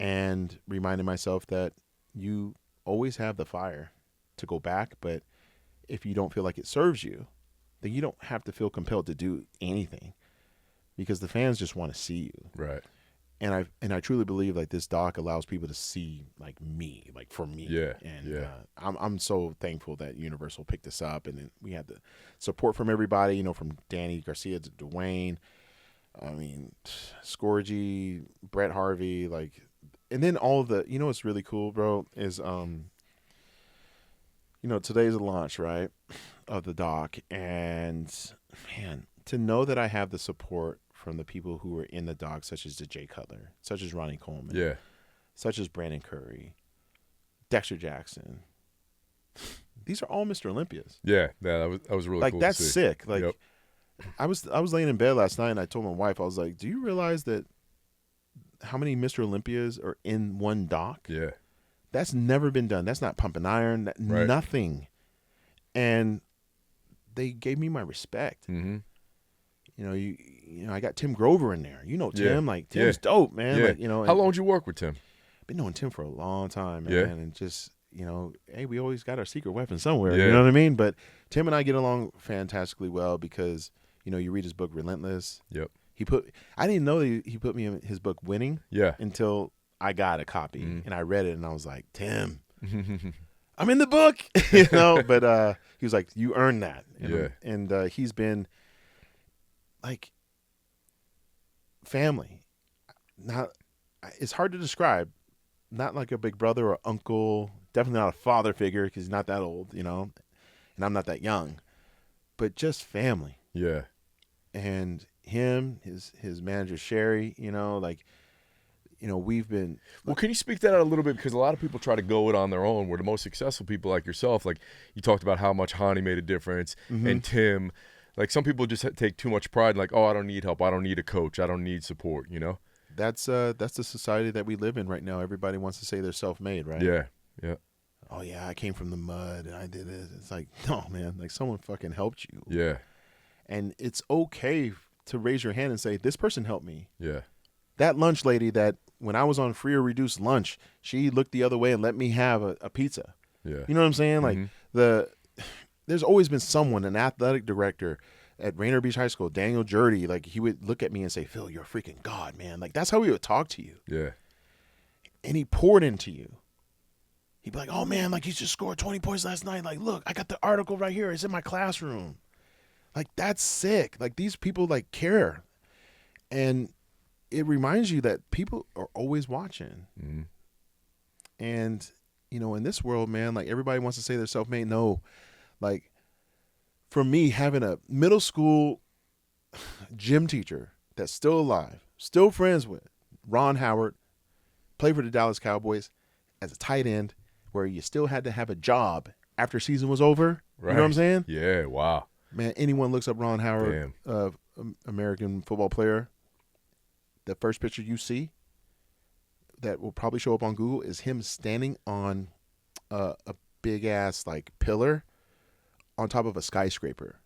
S1: and reminding myself that you always have the fire to go back, but if you don't feel like it serves you, then you don't have to feel compelled to do anything, because the fans just want to see you.
S2: Right.
S1: And I truly believe like this doc allows people to see like me, like for me.
S2: Yeah.
S1: And I'm so thankful that Universal picked this up, and then we had the support from everybody, from Danny Garcia to Dwayne, Scorgy, Brett Harvey, and then all of the, what's really cool, bro, is today's the launch, right, of the doc, and man, to know that I have the support from the people who were in the doc, such as the Jay Cutler, such as Ronnie Coleman, such as Brandon Curry, Dexter Jackson. These are all Mr. Olympias.
S2: Yeah, that was really cool.
S1: That's
S2: to see.
S1: sick. I was laying in bed last night, and I told my wife, I was like, "Do you realize that how many Mr. Olympias are in one doc?
S2: Yeah,
S1: that's never been done. That's not pumping iron. Nothing." And they gave me my respect.
S2: Mm-hmm.
S1: I got Tim Grover in there. Tim, Tim's dope, man.
S2: Yeah. How long did you work with Tim?
S1: Been knowing Tim for a long time, man. And just, hey, we always got our secret weapon somewhere.
S2: Yeah.
S1: You know what I mean? But Tim and I get along fantastically well because, you read his book, Relentless.
S2: Yep.
S1: I didn't know that he put me in his book, Winning.
S2: Yeah.
S1: Until I got a copy and I read it, and I was like, Tim, I'm in the book, But he was like, you earned that. And he's been like family. It's hard to describe. Not like a big brother or uncle. Definitely not a father figure because he's not that old, and I'm not that young. But just family.
S2: Yeah.
S1: And him, his manager Sherry, we've been.
S2: Well, can you speak that out a little bit, because a lot of people try to go it on their own. Where the most successful people like yourself, like you talked about how much Hani made a difference, and Tim. Like some people just take too much pride, like, oh, I don't need help, I don't need a coach, I don't need support, you know?
S1: That's the society that we live in right now. Everybody wants to say they're self-made, right?
S2: Yeah, yeah,
S1: Oh yeah, I came from the mud and I did it. It's like, no, man, like someone fucking helped you.
S2: yeah,
S1: And it's okay to raise your hand and say, this person helped me.
S2: yeah,
S1: That lunch lady that when I was on free or reduced lunch, she looked the other way and let me have a pizza.
S2: yeah.
S1: You know what I'm saying?
S2: Mhm.
S1: Like there's always been someone, an athletic director at Rainier Beach High School, Daniel Jurdy, like he would look at me and say, Phil, you're a freaking God, man. Like that's how he would talk to you.
S2: Yeah,
S1: And he poured into you. He'd be like, oh man, like you just scored 20 points last night. Like, look, I got the article right here. It's in my classroom. Like that's sick. Like these people like care. And it reminds you that people are always watching.
S2: Mhm.
S1: And, you know, in this world, man, like everybody wants to say they're self-made. No, like for me, having a middle school gym teacher that's still alive, still friends with Ron Howard, played for the Dallas Cowboys as a tight end, where you still had to have a job after season was over.
S2: Right.
S1: You know what I'm saying?
S2: Yeah, wow.
S1: Man, anyone looks up Ron Howard, American football player, the first picture you see that will probably show up on Google is him standing on a big ass like pillar on top of a skyscraper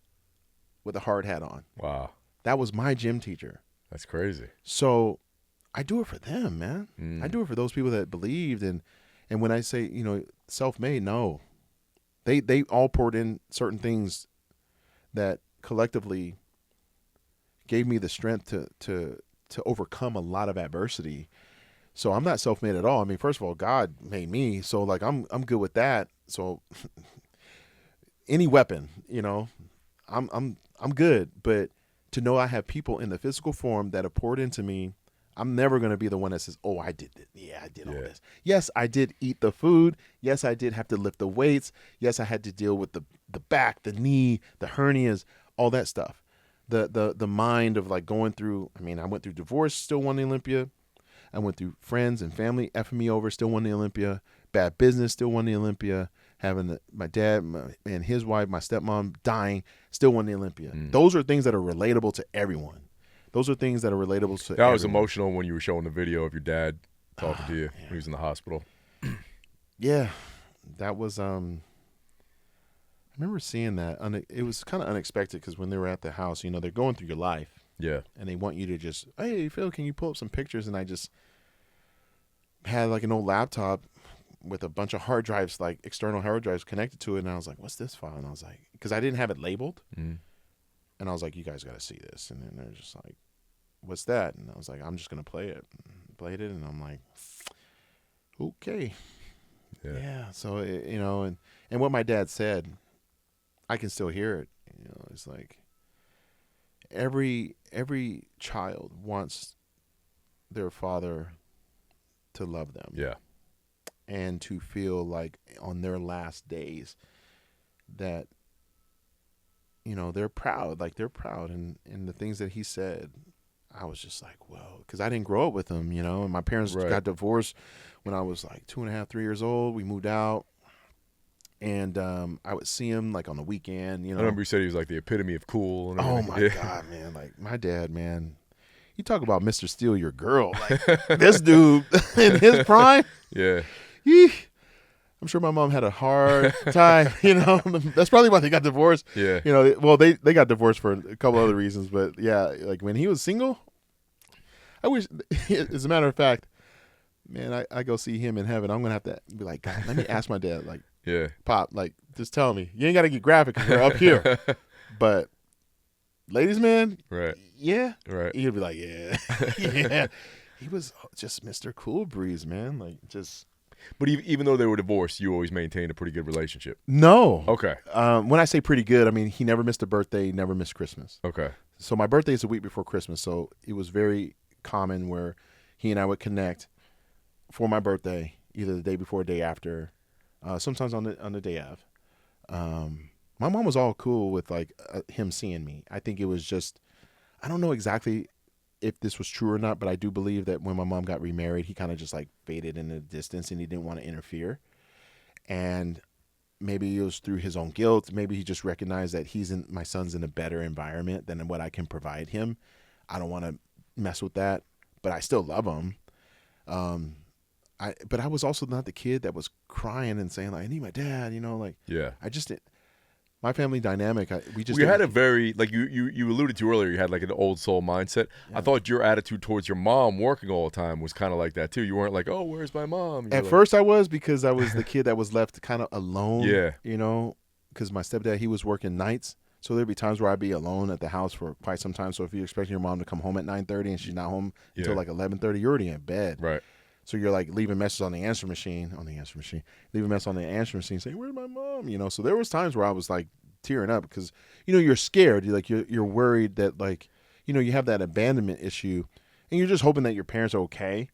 S1: with a hard hat on.
S2: Wow.
S1: That was my gym teacher.
S2: That's crazy.
S1: So I do it for them, man.
S2: Mm.
S1: I do it for those people that believed. And when I say, you know, self-made, no, they all poured in certain things that collectively gave me the strength to overcome a lot of adversity. So I'm not self-made at all. I mean, first of all, God made me, so like I'm good with that. So any weapon, you know, I'm good. But to know I have people in the physical form that have poured into me, I'm never going to be the one that says, oh, I did it. Yeah, I did all this. Yes, I did eat the food. Yes, I did have to lift the weights. Yes, I had to deal with the back, the knee, the hernias, all that stuff. The mind of like going through, I mean, I went through divorce, still won the Olympia. I went through friends and family effing me over, still won the Olympia. Bad business, still won the Olympia. Having my dad and his wife, my stepmom dying, still won the Olympia. Those are things that are relatable to everyone. Those are things that are relatable to
S2: That was
S1: everyone.
S2: emotional when you were showing the video of your dad talking to you when he was in the hospital.
S1: Yeah, that was. I remember seeing that. It was kind of unexpected because when they were at the house, you know, they're going through your life.
S2: Yeah.
S1: And they want you to just, hey, Phil, can you pull up some pictures? And I just had like an old laptop with a bunch of hard drives, like external hard drives connected to it. And I was like, what's this file? And I was like, because I didn't have it labeled.
S2: Mm.
S1: And I was like, you guys got to see this. And then they're just like, what's that? And I was like, I'm just going to play it. Played it. And I'm like, okay. Yeah. So, you know, and what my dad said, I can still hear it. You know, it's like every child wants their father to love them.
S2: Yeah.
S1: And to feel like on their last days that, you know, they're proud. Like they're proud. And the things that he said, I was just like, whoa. Because I didn't grow up with him, you know. And my parents got divorced when I was like 2.5, 3 years old. We moved out. And I would see him like on the weekend, you know.
S2: I remember you said he was like the epitome of cool. And
S1: oh my God, man! Like my dad, man. You talk about Mr. Steal Your Girl, like this dude in his prime.
S2: Yeah.
S1: I'm sure my mom had a hard time. You know, that's probably why they got divorced.
S2: Yeah.
S1: You know, well they got divorced for a couple other reasons, but yeah, like when he was single, I wish. As a matter of fact, man, I go see him in heaven. I'm gonna have to be like, God, let me ask my dad, like.
S2: Yeah.
S1: Pop, like, just tell me. You ain't got to get graphic because we're up here. But, ladies, man.
S2: Right.
S1: Yeah.
S2: Right.
S1: He'd be like, yeah. Yeah. He was just Mr. Cool Breeze, man. Like, just.
S2: But even though they were divorced, you always maintained a pretty good relationship.
S1: No.
S2: Okay.
S1: When I say pretty good, I mean, he never missed a birthday, never missed Christmas.
S2: Okay.
S1: So, my birthday is a week before Christmas. So, it was very common where he and I would connect for my birthday, either the day before or day after. Sometimes on the day of. My mom was all cool with like him seeing me. I think it was just, I don't know exactly if this was true or not, but I do believe that when my mom got remarried, he kind of just like faded in the distance and he didn't want to interfere. And maybe it was through his own guilt. Maybe he just recognized that my son's in a better environment than what I can provide him. I don't want to mess with that, but I still love him. But I was also not the kid that was crying and saying like, I need my dad,
S2: Yeah.
S1: I just didn't. My family dynamic, we
S2: had a very, like you alluded to earlier, you had like an old soul mindset. Yeah. I thought your attitude towards your mom working all the time was kind of like that too. You weren't like, oh, where's my mom?
S1: At first I was, because I was the kid that was left kind of alone.
S2: Yeah.
S1: Because my stepdad, he was working nights. So there'd be times where I'd be alone at the house for quite some time. So if you're expecting your mom to come home at 9:30 and she's not home until like 11:30, you're already in bed.
S2: Right.
S1: So you're like leaving messages on the answer machine, leaving messages on the answer machine saying, where's my mom? So there was times where I was like tearing up because, you're scared. You're worried that like, you have that abandonment issue and you're just hoping that your parents are okay.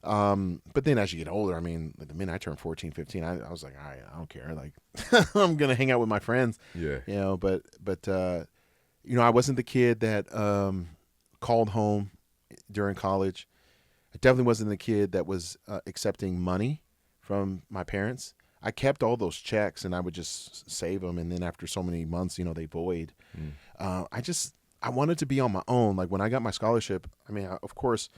S1: But then as you get older, I mean, like the minute I turned 14, 15, I was like, all right, I don't care. Like I'm going to hang out with my friends.
S2: Yeah.
S1: But I wasn't the kid that called home during college. I definitely wasn't the kid that was accepting money from my parents. I kept all those checks and I would just save them. And then after so many months, they void. I wanted to be on my own. Like when I got my scholarship, I mean, of course,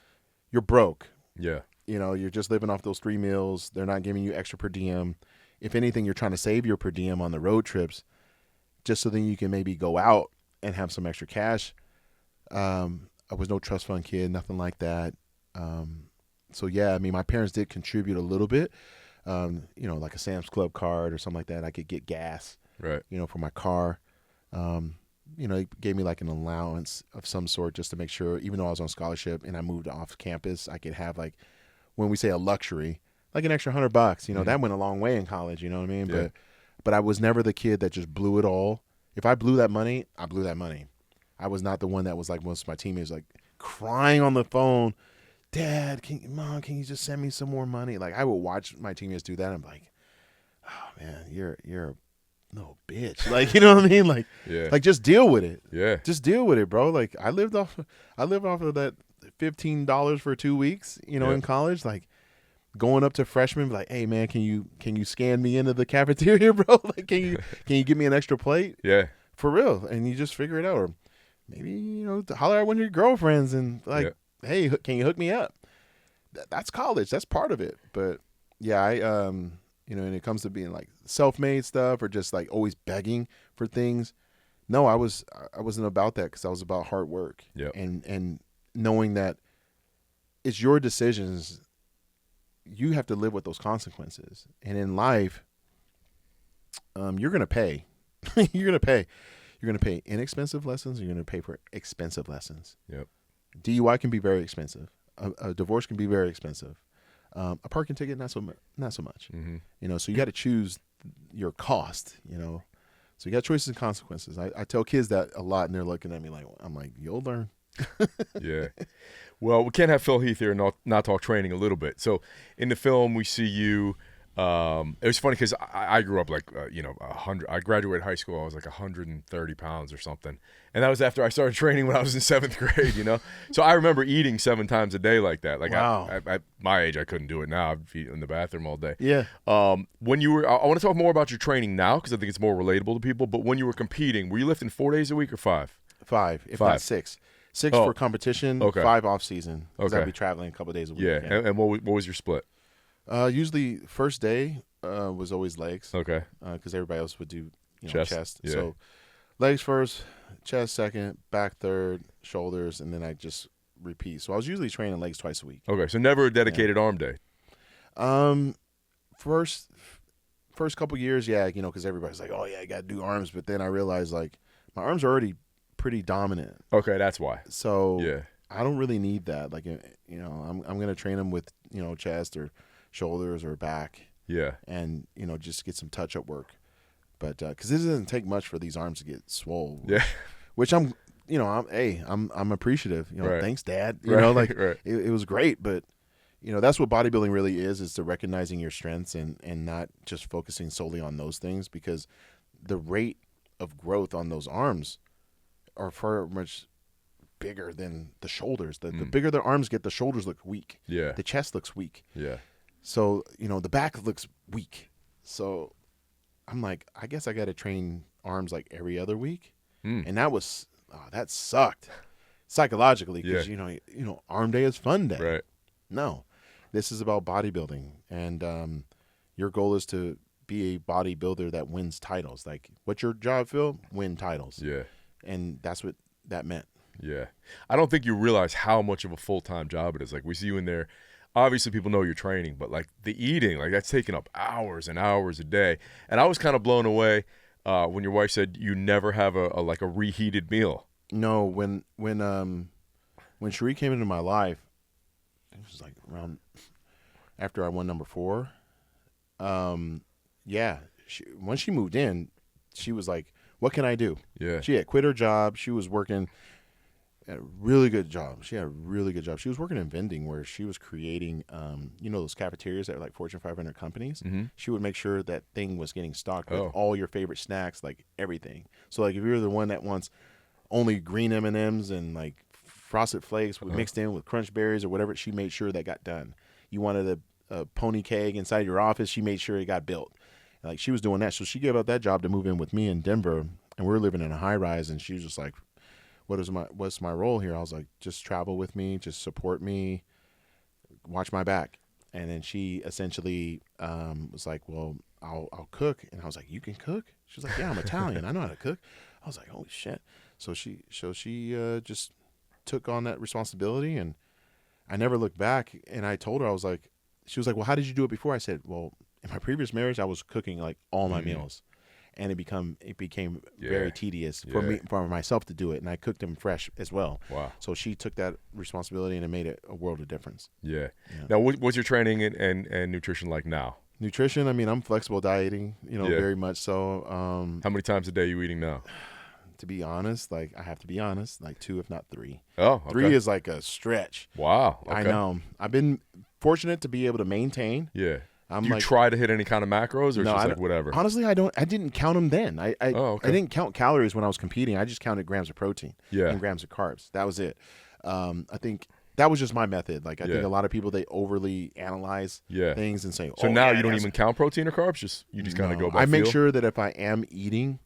S1: you're broke.
S2: Yeah.
S1: You're just living off those 3 meals. They're not giving you extra per diem. If anything, you're trying to save your per diem on the road trips just so then you can maybe go out and have some extra cash. I was no trust fund kid, nothing like that. So yeah, I mean, my parents did contribute a little bit, like a Sam's Club card or something like that. I could get gas,
S2: right,
S1: for my car. It gave me like an allowance of some sort just to make sure, even though I was on scholarship and I moved off campus, I could have like, when we say a luxury, like an extra $100, that went a long way in college, you know what I mean?
S2: Yeah.
S1: But I was never the kid that just blew it all. If I blew that money, I blew that money. I was not the one that was like most of my teammates, like crying on the phone, Dad, Mom, can you just send me some more money? Like I would watch my teammates do that. And I'm like, oh man, you're a little bitch. Like, you know what I mean? Like, like just deal with it.
S2: Yeah.
S1: Just deal with it, bro. Like I lived off of that $15 for 2 weeks, in college. Like going up to freshmen, like, hey man, can you scan me into the cafeteria, bro? Like, can you give me an extra plate?
S2: Yeah.
S1: For real. And you just figure it out. Or maybe, holler at one of your girlfriends and like, hey, can you hook me up? That's college. That's part of it. But yeah, I, when it comes to being like self-made stuff or just like always begging for things, no, I wasn't about that because I was about hard work.
S2: Yeah.
S1: And knowing that it's your decisions, you have to live with those consequences. And in life, you're gonna pay. You're gonna pay. You're gonna pay inexpensive lessons. You're gonna pay for expensive lessons.
S2: Yep.
S1: DUI can be very expensive. A divorce can be very expensive. A parking ticket, not so much.
S2: Mm-hmm.
S1: So you got to choose your cost. So you got choices and consequences. I tell kids that a lot, and they're looking at me like, I'm like, you'll learn.
S2: Yeah. Well, we can't have Phil Heath here and not talk training a little bit. So in the film, we see you. It was funny because I grew up like 100. I graduated high school. I was like 130 pounds or something, and that was after I started training when I was in 7th grade. So I remember eating 7 times a day like that. Like
S1: wow.
S2: At my age, I couldn't do it now. I'd be in the bathroom all day.
S1: Yeah.
S2: When you were, I want to talk more about your training now because I think it's more relatable to people. But when you were competing, were you lifting 4 days a week or 5?
S1: 5, if not 6. 6 for competition.
S2: Okay.
S1: 5 off season.
S2: Okay.
S1: I'd be traveling a couple of days a week.
S2: Yeah. And what was your split?
S1: Usually first day was always legs.
S2: Okay.
S1: Because everybody else would do
S2: chest. Yeah.
S1: So legs first, chest second, back third, shoulders, and then I just repeat. So I was usually training legs twice a week.
S2: Okay. So never a dedicated arm day.
S1: First couple years, yeah, because everybody's like, oh yeah, I got to do arms, but then I realized like my arms are already pretty dominant.
S2: Okay, that's why.
S1: So
S2: yeah.
S1: I don't really need that. Like I'm gonna train them with chest or shoulders or back.
S2: Yeah.
S1: And just get some touch up work, but because it doesn't take much for these arms to get swole.
S2: Yeah.
S1: Which I'm appreciative.
S2: Right.
S1: Thanks, Dad.
S2: Right.
S1: It was great, but that's what bodybuilding really is to recognizing your strengths and not just focusing solely on those things, because the rate of growth on those arms are far much bigger than the shoulders. The bigger the arms get, the shoulders look weak.
S2: Yeah.
S1: The chest looks weak.
S2: Yeah.
S1: So, the back looks weak. So I'm like, I guess I got to train arms like every other week.
S2: Mm.
S1: And that sucked psychologically
S2: Yeah.
S1: because, arm day is fun day.
S2: Right.
S1: No, this is about bodybuilding. And your goal is to be a bodybuilder that wins titles. Like, what's your job, Phil? Win titles.
S2: Yeah.
S1: And that's what that meant.
S2: Yeah. I don't think you realize how much of a full-time job it is. Like, we see you in there. Obviously, people know you're training, but, like, the eating, like, that's taking up hours and hours a day. And I was kind of blown away when your wife said you never have a reheated meal.
S1: No, when Cherie came into my life, it was like around after I won number 4. Yeah, when she moved in, she was like, "What can I do?"
S2: Yeah.
S1: She had quit her job. She was working at a really good job. She was working in vending where she was creating, those cafeterias that are like Fortune 500 companies.
S2: Mm-hmm.
S1: She would make sure that thing was getting stocked with
S2: Oh.
S1: all your favorite snacks, like everything. So like if you're the one that wants only green M&Ms and like Frosted Flakes mixed in with Crunch Berries or whatever, she made sure that got done. You wanted a pony keg inside your office, she made sure it got built. Like she was doing that. So she gave up that job to move in with me in Denver, and we were living in a high rise, and she was just like, what's my role here? I was like, just travel with me, just support me, watch my back. And then she essentially was like, well, I'll cook. And I was like, you can cook? She was like, yeah, I'm Italian. I know how to cook. I was like, holy shit. So she just took on that responsibility, and I never looked back. And I told her, she was like, well, how did you do it before? I said, well, in my previous marriage, I was cooking like all my meals, and it became very tedious for myself to do it. And I cooked them fresh as well.
S2: Wow.
S1: So she took that responsibility, and it made it a world of difference.
S2: Yeah. Now, what's your training and nutrition like now?
S1: Nutrition, I mean, I'm flexible dieting, very much so.
S2: How many times a day are you eating now?
S1: To be honest, like I have to be honest, like 2, if not 3.
S2: Oh, okay.
S1: 3 is like a stretch.
S2: Wow. Okay.
S1: I know. I've been fortunate to be able to maintain.
S2: Yeah. Do you try to hit any kind of macros, or
S1: No,
S2: just like whatever?
S1: Honestly, I didn't count them then. I didn't count calories when I was competing. I just counted grams of protein and grams of carbs. That was it. I think that was just my method. Like I think a lot of people, they overly analyze things and say,
S2: so now you don't even count protein or carbs. You just kind of go by
S1: I make
S2: feel?
S1: sure that if I am eating,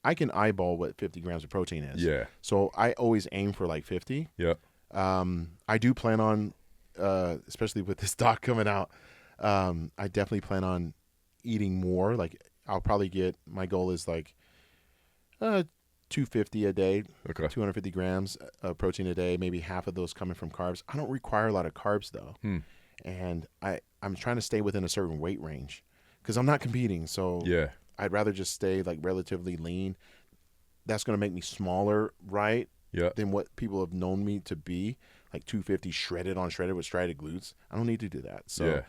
S1: I can eyeball what 50 grams of protein is.
S2: Yeah.
S1: So I always aim for like 50.
S2: Yeah.
S1: I do plan on, especially with this doc coming out, I definitely plan on eating more. Like I'll probably my goal is like 250 a day, 250 grams of protein a day, maybe half of those coming from carbs. I don't require a lot of carbs though. And I'm trying to stay within a certain weight range because I'm not competing. So I'd rather just stay like relatively lean. That's going to make me smaller, right?
S2: Yeah.
S1: Than what people have known me to be, like 250 shredded with striated glutes. I don't need to do that. So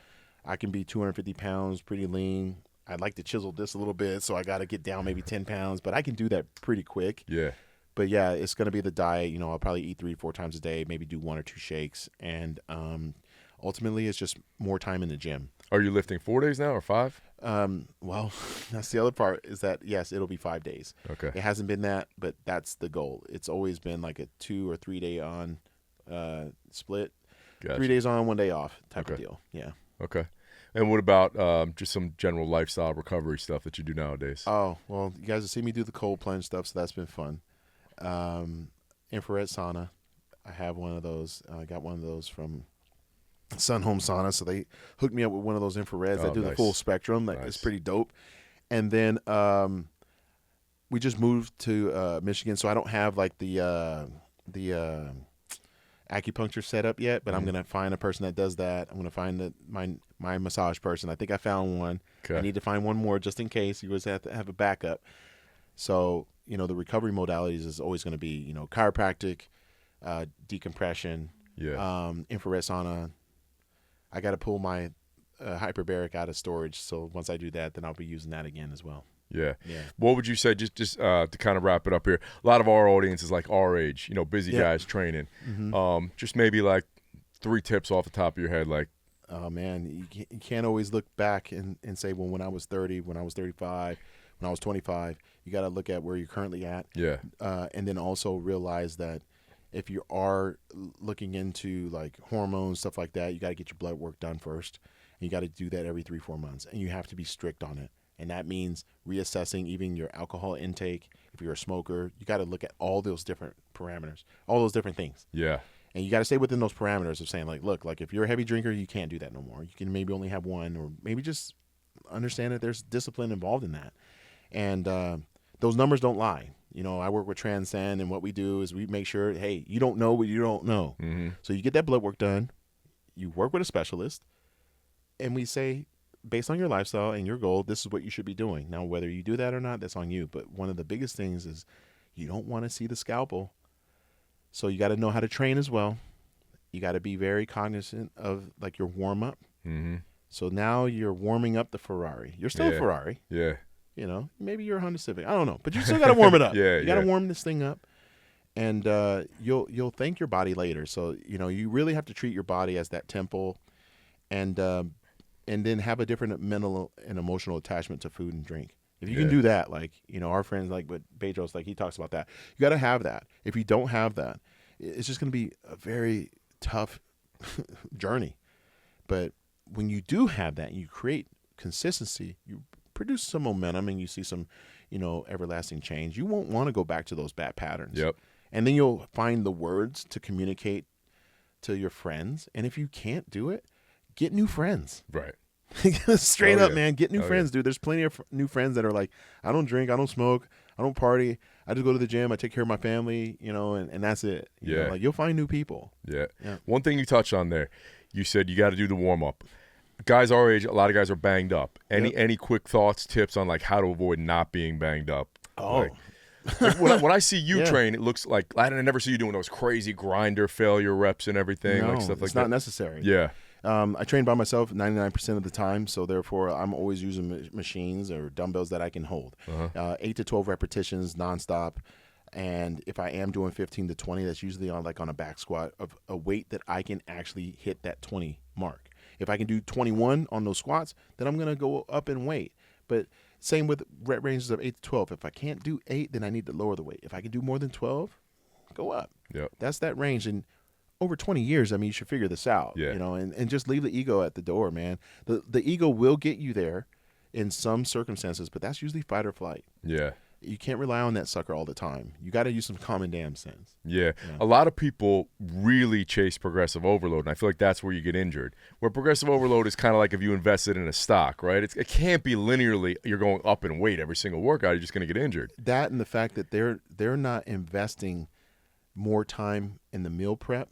S1: I can be 250 pounds, pretty lean. I'd like to chisel this a little bit, so I got to get down maybe 10 pounds, but I can do that pretty quick.
S2: Yeah.
S1: But yeah, it's going to be the diet. I'll probably eat 3-4 times a day, maybe do 1 or 2 shakes. And ultimately, it's just more time in the gym.
S2: Are you lifting 4 days now or 5?
S1: Well, that's the other part is that, yes, it'll be 5 days.
S2: Okay.
S1: It hasn't been that, but that's the goal. It's always been like a 2 or 3 day on split.
S2: Gotcha.
S1: 3 days on, 1 day off type of deal. Yeah.
S2: Okay. And what about just some general lifestyle recovery stuff that you do nowadays?
S1: Oh, well, you guys have seen me do the cold plunge stuff, so that's been fun. Infrared sauna. I have one of those. I got one of those from Sun Home Sauna, so they hooked me up with one of those infrareds that do the full spectrum. It's pretty dope. And then we just moved to Michigan, so I don't have like the acupuncture set up yet, but I'm gonna find a person that does that. I'm gonna find my massage person. I think I found one.
S2: Okay.
S1: I need to find one more just in case. You always have to have a backup. So the recovery modalities is always going to be chiropractic, decompression, infrared sauna. I got to pull my hyperbaric out of storage, so once I do that, then I'll be using that again as well.
S2: Yeah. What would you say, just to kind of wrap it up here, a lot of our audience is like our age, busy guys training. Mm-hmm. Just maybe like 3 tips off the top of your head, like,
S1: oh man, you can't always look back and say, well, when I was 30, when I was 35, when I was 25, you got to look at where you're currently at. Yeah. And then also realize that if you are looking into like hormones, stuff like that, you got to get your blood work done first. And you got to do that every 3-4 months, and you have to be strict on it. And that means reassessing even your alcohol intake. If you're a smoker, you got to look at all those different parameters, all those different things.
S2: Yeah.
S1: And you got to stay within those parameters of saying, like, look, like if you're a heavy drinker, you can't do that no more. You can maybe only have one, or maybe just understand that there's discipline involved in that. And those numbers don't lie. You know, I work with Transcend, and what we do is we make sure, hey, you don't know what you don't know.
S2: Mm-hmm.
S1: So you get that blood work done. You work with a specialist, and we say, based on your lifestyle and your goal, this is what you should be doing. Now, whether you do that or not, that's on you. But one of the biggest things is you don't want to see the scalpel. So you got to know how to train as well. You got to be very cognizant of like your warm up.
S2: Mm-hmm.
S1: So now you're warming up the Ferrari. You're still a Ferrari.
S2: Yeah.
S1: You know, maybe you're a Honda Civic. I don't know, but you still got to warm it up.
S2: You
S1: got to warm this thing up, and you'll thank your body later. So you know, you really have to treat your body as that temple, and then have a different mental and emotional attachment to food and drink. If you can do that, like, you know, our friends, like with Bedros, like he talks about that, you got to have that. If you don't have that, it's just going to be a very tough journey. But when you do have that, and you create consistency, you produce some momentum, and you see some, you know, everlasting change. You won't want to go back to those bad patterns.
S2: Yep.
S1: And then you'll find the words to communicate to your friends. And if you can't do it, get new friends.
S2: Right.
S1: Straight up, man. Get new friends, dude. There's plenty of new friends that are like, I don't drink, I don't smoke, I don't party. I just go to the gym, I take care of my family, you know, and that's it. You know, like you'll find new people.
S2: Yeah. One thing you touched on there, you said you got to do the warm up. Guys our age, a lot of guys are banged up. Any quick thoughts, tips on like how to avoid not being banged up?
S1: Oh,
S2: like when I see you train, it looks like I never see you doing those crazy grinder failure reps and everything,
S1: no,
S2: like stuff like that.
S1: It's not necessary.
S2: Yeah.
S1: I train by myself 99% of the time, so therefore I'm always using machines or dumbbells that I can hold. 8 to 12 repetitions nonstop, and if I am doing 15 to 20, that's usually on a back squat of a weight that I can actually hit that 20 mark. If I can do 21 on those squats, then I'm going to go up in weight. But same with rep ranges of 8 to 12. If I can't do 8, then I need to lower the weight. If I can do more than 12, go up.
S2: Yep.
S1: That's that range. And over 20 years, I mean, you should figure this out, you know, and just leave the ego at the door, man. The ego will get you there in some circumstances, but that's usually fight or flight.
S2: Yeah.
S1: You can't rely on that sucker all the time. You got to use some common damn sense.
S2: Yeah. A lot of people really chase progressive overload, and I feel like that's where you get injured. Where progressive overload is kind of like if you invested in a stock, right? It can't be linearly you're going up in weight every single workout. You're just going to get injured.
S1: That and the fact that they're not investing more time in the meal prep,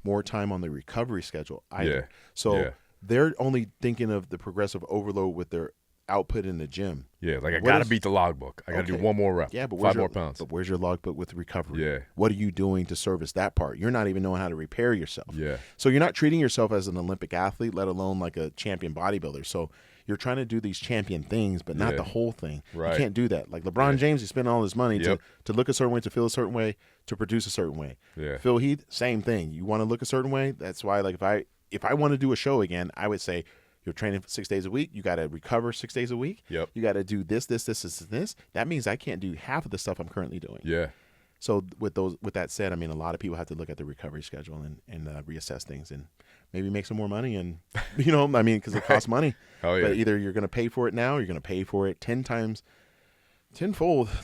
S1: more time on the recovery schedule either. So they're only thinking of the progressive overload with their output in the gym.
S2: Yeah, like I got to beat the logbook. I got to do one more rep.
S1: Yeah, but
S2: 5 more pounds.
S1: But where's your logbook with recovery?
S2: Yeah.
S1: What are you doing to service that part? You're not even knowing how to repair yourself.
S2: Yeah.
S1: So you're not treating yourself as an Olympic athlete, let alone like a champion bodybuilder. So you're trying to do these champion things, but not the whole thing.
S2: Right.
S1: You can't do that. Like LeBron James, he spent all his money to look a certain way, to feel a certain way, to produce a certain way.
S2: Yeah.
S1: Phil Heath, same thing. You want to look a certain way. That's why, like, if I want to do a show again, I would say, you're training 6 days a week. You got to recover 6 days a week.
S2: Yep.
S1: You got to do this. That means I can't do half of the stuff I'm currently doing.
S2: Yeah.
S1: So with that said, I mean, a lot of people have to look at the recovery schedule and reassess things and maybe make some more money. And, you know, I mean, because it costs money.
S2: Oh, yeah.
S1: But either you're going to pay for it now or you're going to pay for it 10-fold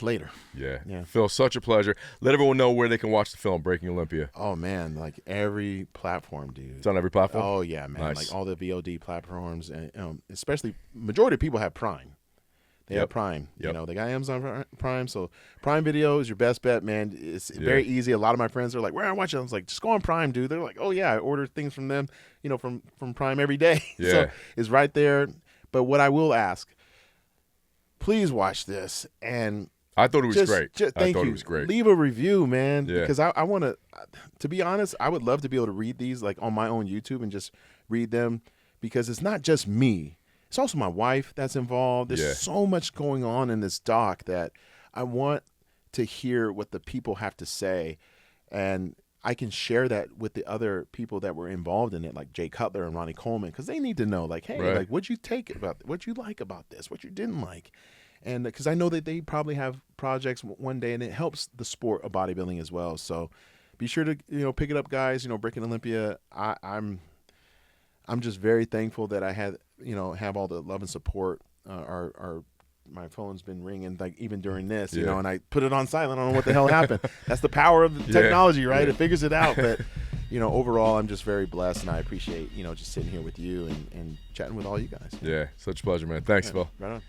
S1: later.
S2: Yeah. Phil, such a pleasure. Let everyone know where they can watch the film, Breaking Olympia.
S1: Oh, man, like every platform, dude.
S2: It's on every platform?
S1: Oh, yeah, man.
S2: Nice.
S1: Like all the VOD platforms, and especially majority of people have Prime. They have Prime. You know, they got Amazon Prime. So Prime Video is your best bet, man. It's very easy. A lot of my friends are like, where am I watching? I was like, just go on Prime, dude. They're like, oh, yeah, I order things from them, you know, from Prime every day.
S2: Yeah.
S1: So it's right there. But what I will ask, please watch this. And
S2: I thought it was great.
S1: Thank you.
S2: It was great.
S1: Leave a review, man.
S2: Yeah.
S1: Because I want to be honest, I would love to be able to read these like on my own YouTube and just read them, because it's not just me. It's also my wife that's involved. There's so much going on in this doc that I want to hear what the people have to say. And I can share that with the other people that were involved in it, like Jay Cutler and Ronnie Coleman, because they need to know, like, hey, like, what'd you what you like about this, what you didn't like. And because I know that they probably have projects one day, and it helps the sport of bodybuilding as well. So be sure to, you know, pick it up, guys. You know, Breaking Olympia, I'm just very thankful that I had, you know, have all the love and support our my phone's been ringing like even during this, you
S2: Yeah.
S1: know, and I put it on silent. I don't know what the hell happened. That's the power of the technology, right? It figures it out. But you know, overall, I'm just very blessed, and I appreciate, you know, just sitting here with you and chatting with all you guys.
S2: Yeah, such a pleasure, man. Thanks, Phil.
S1: Right on.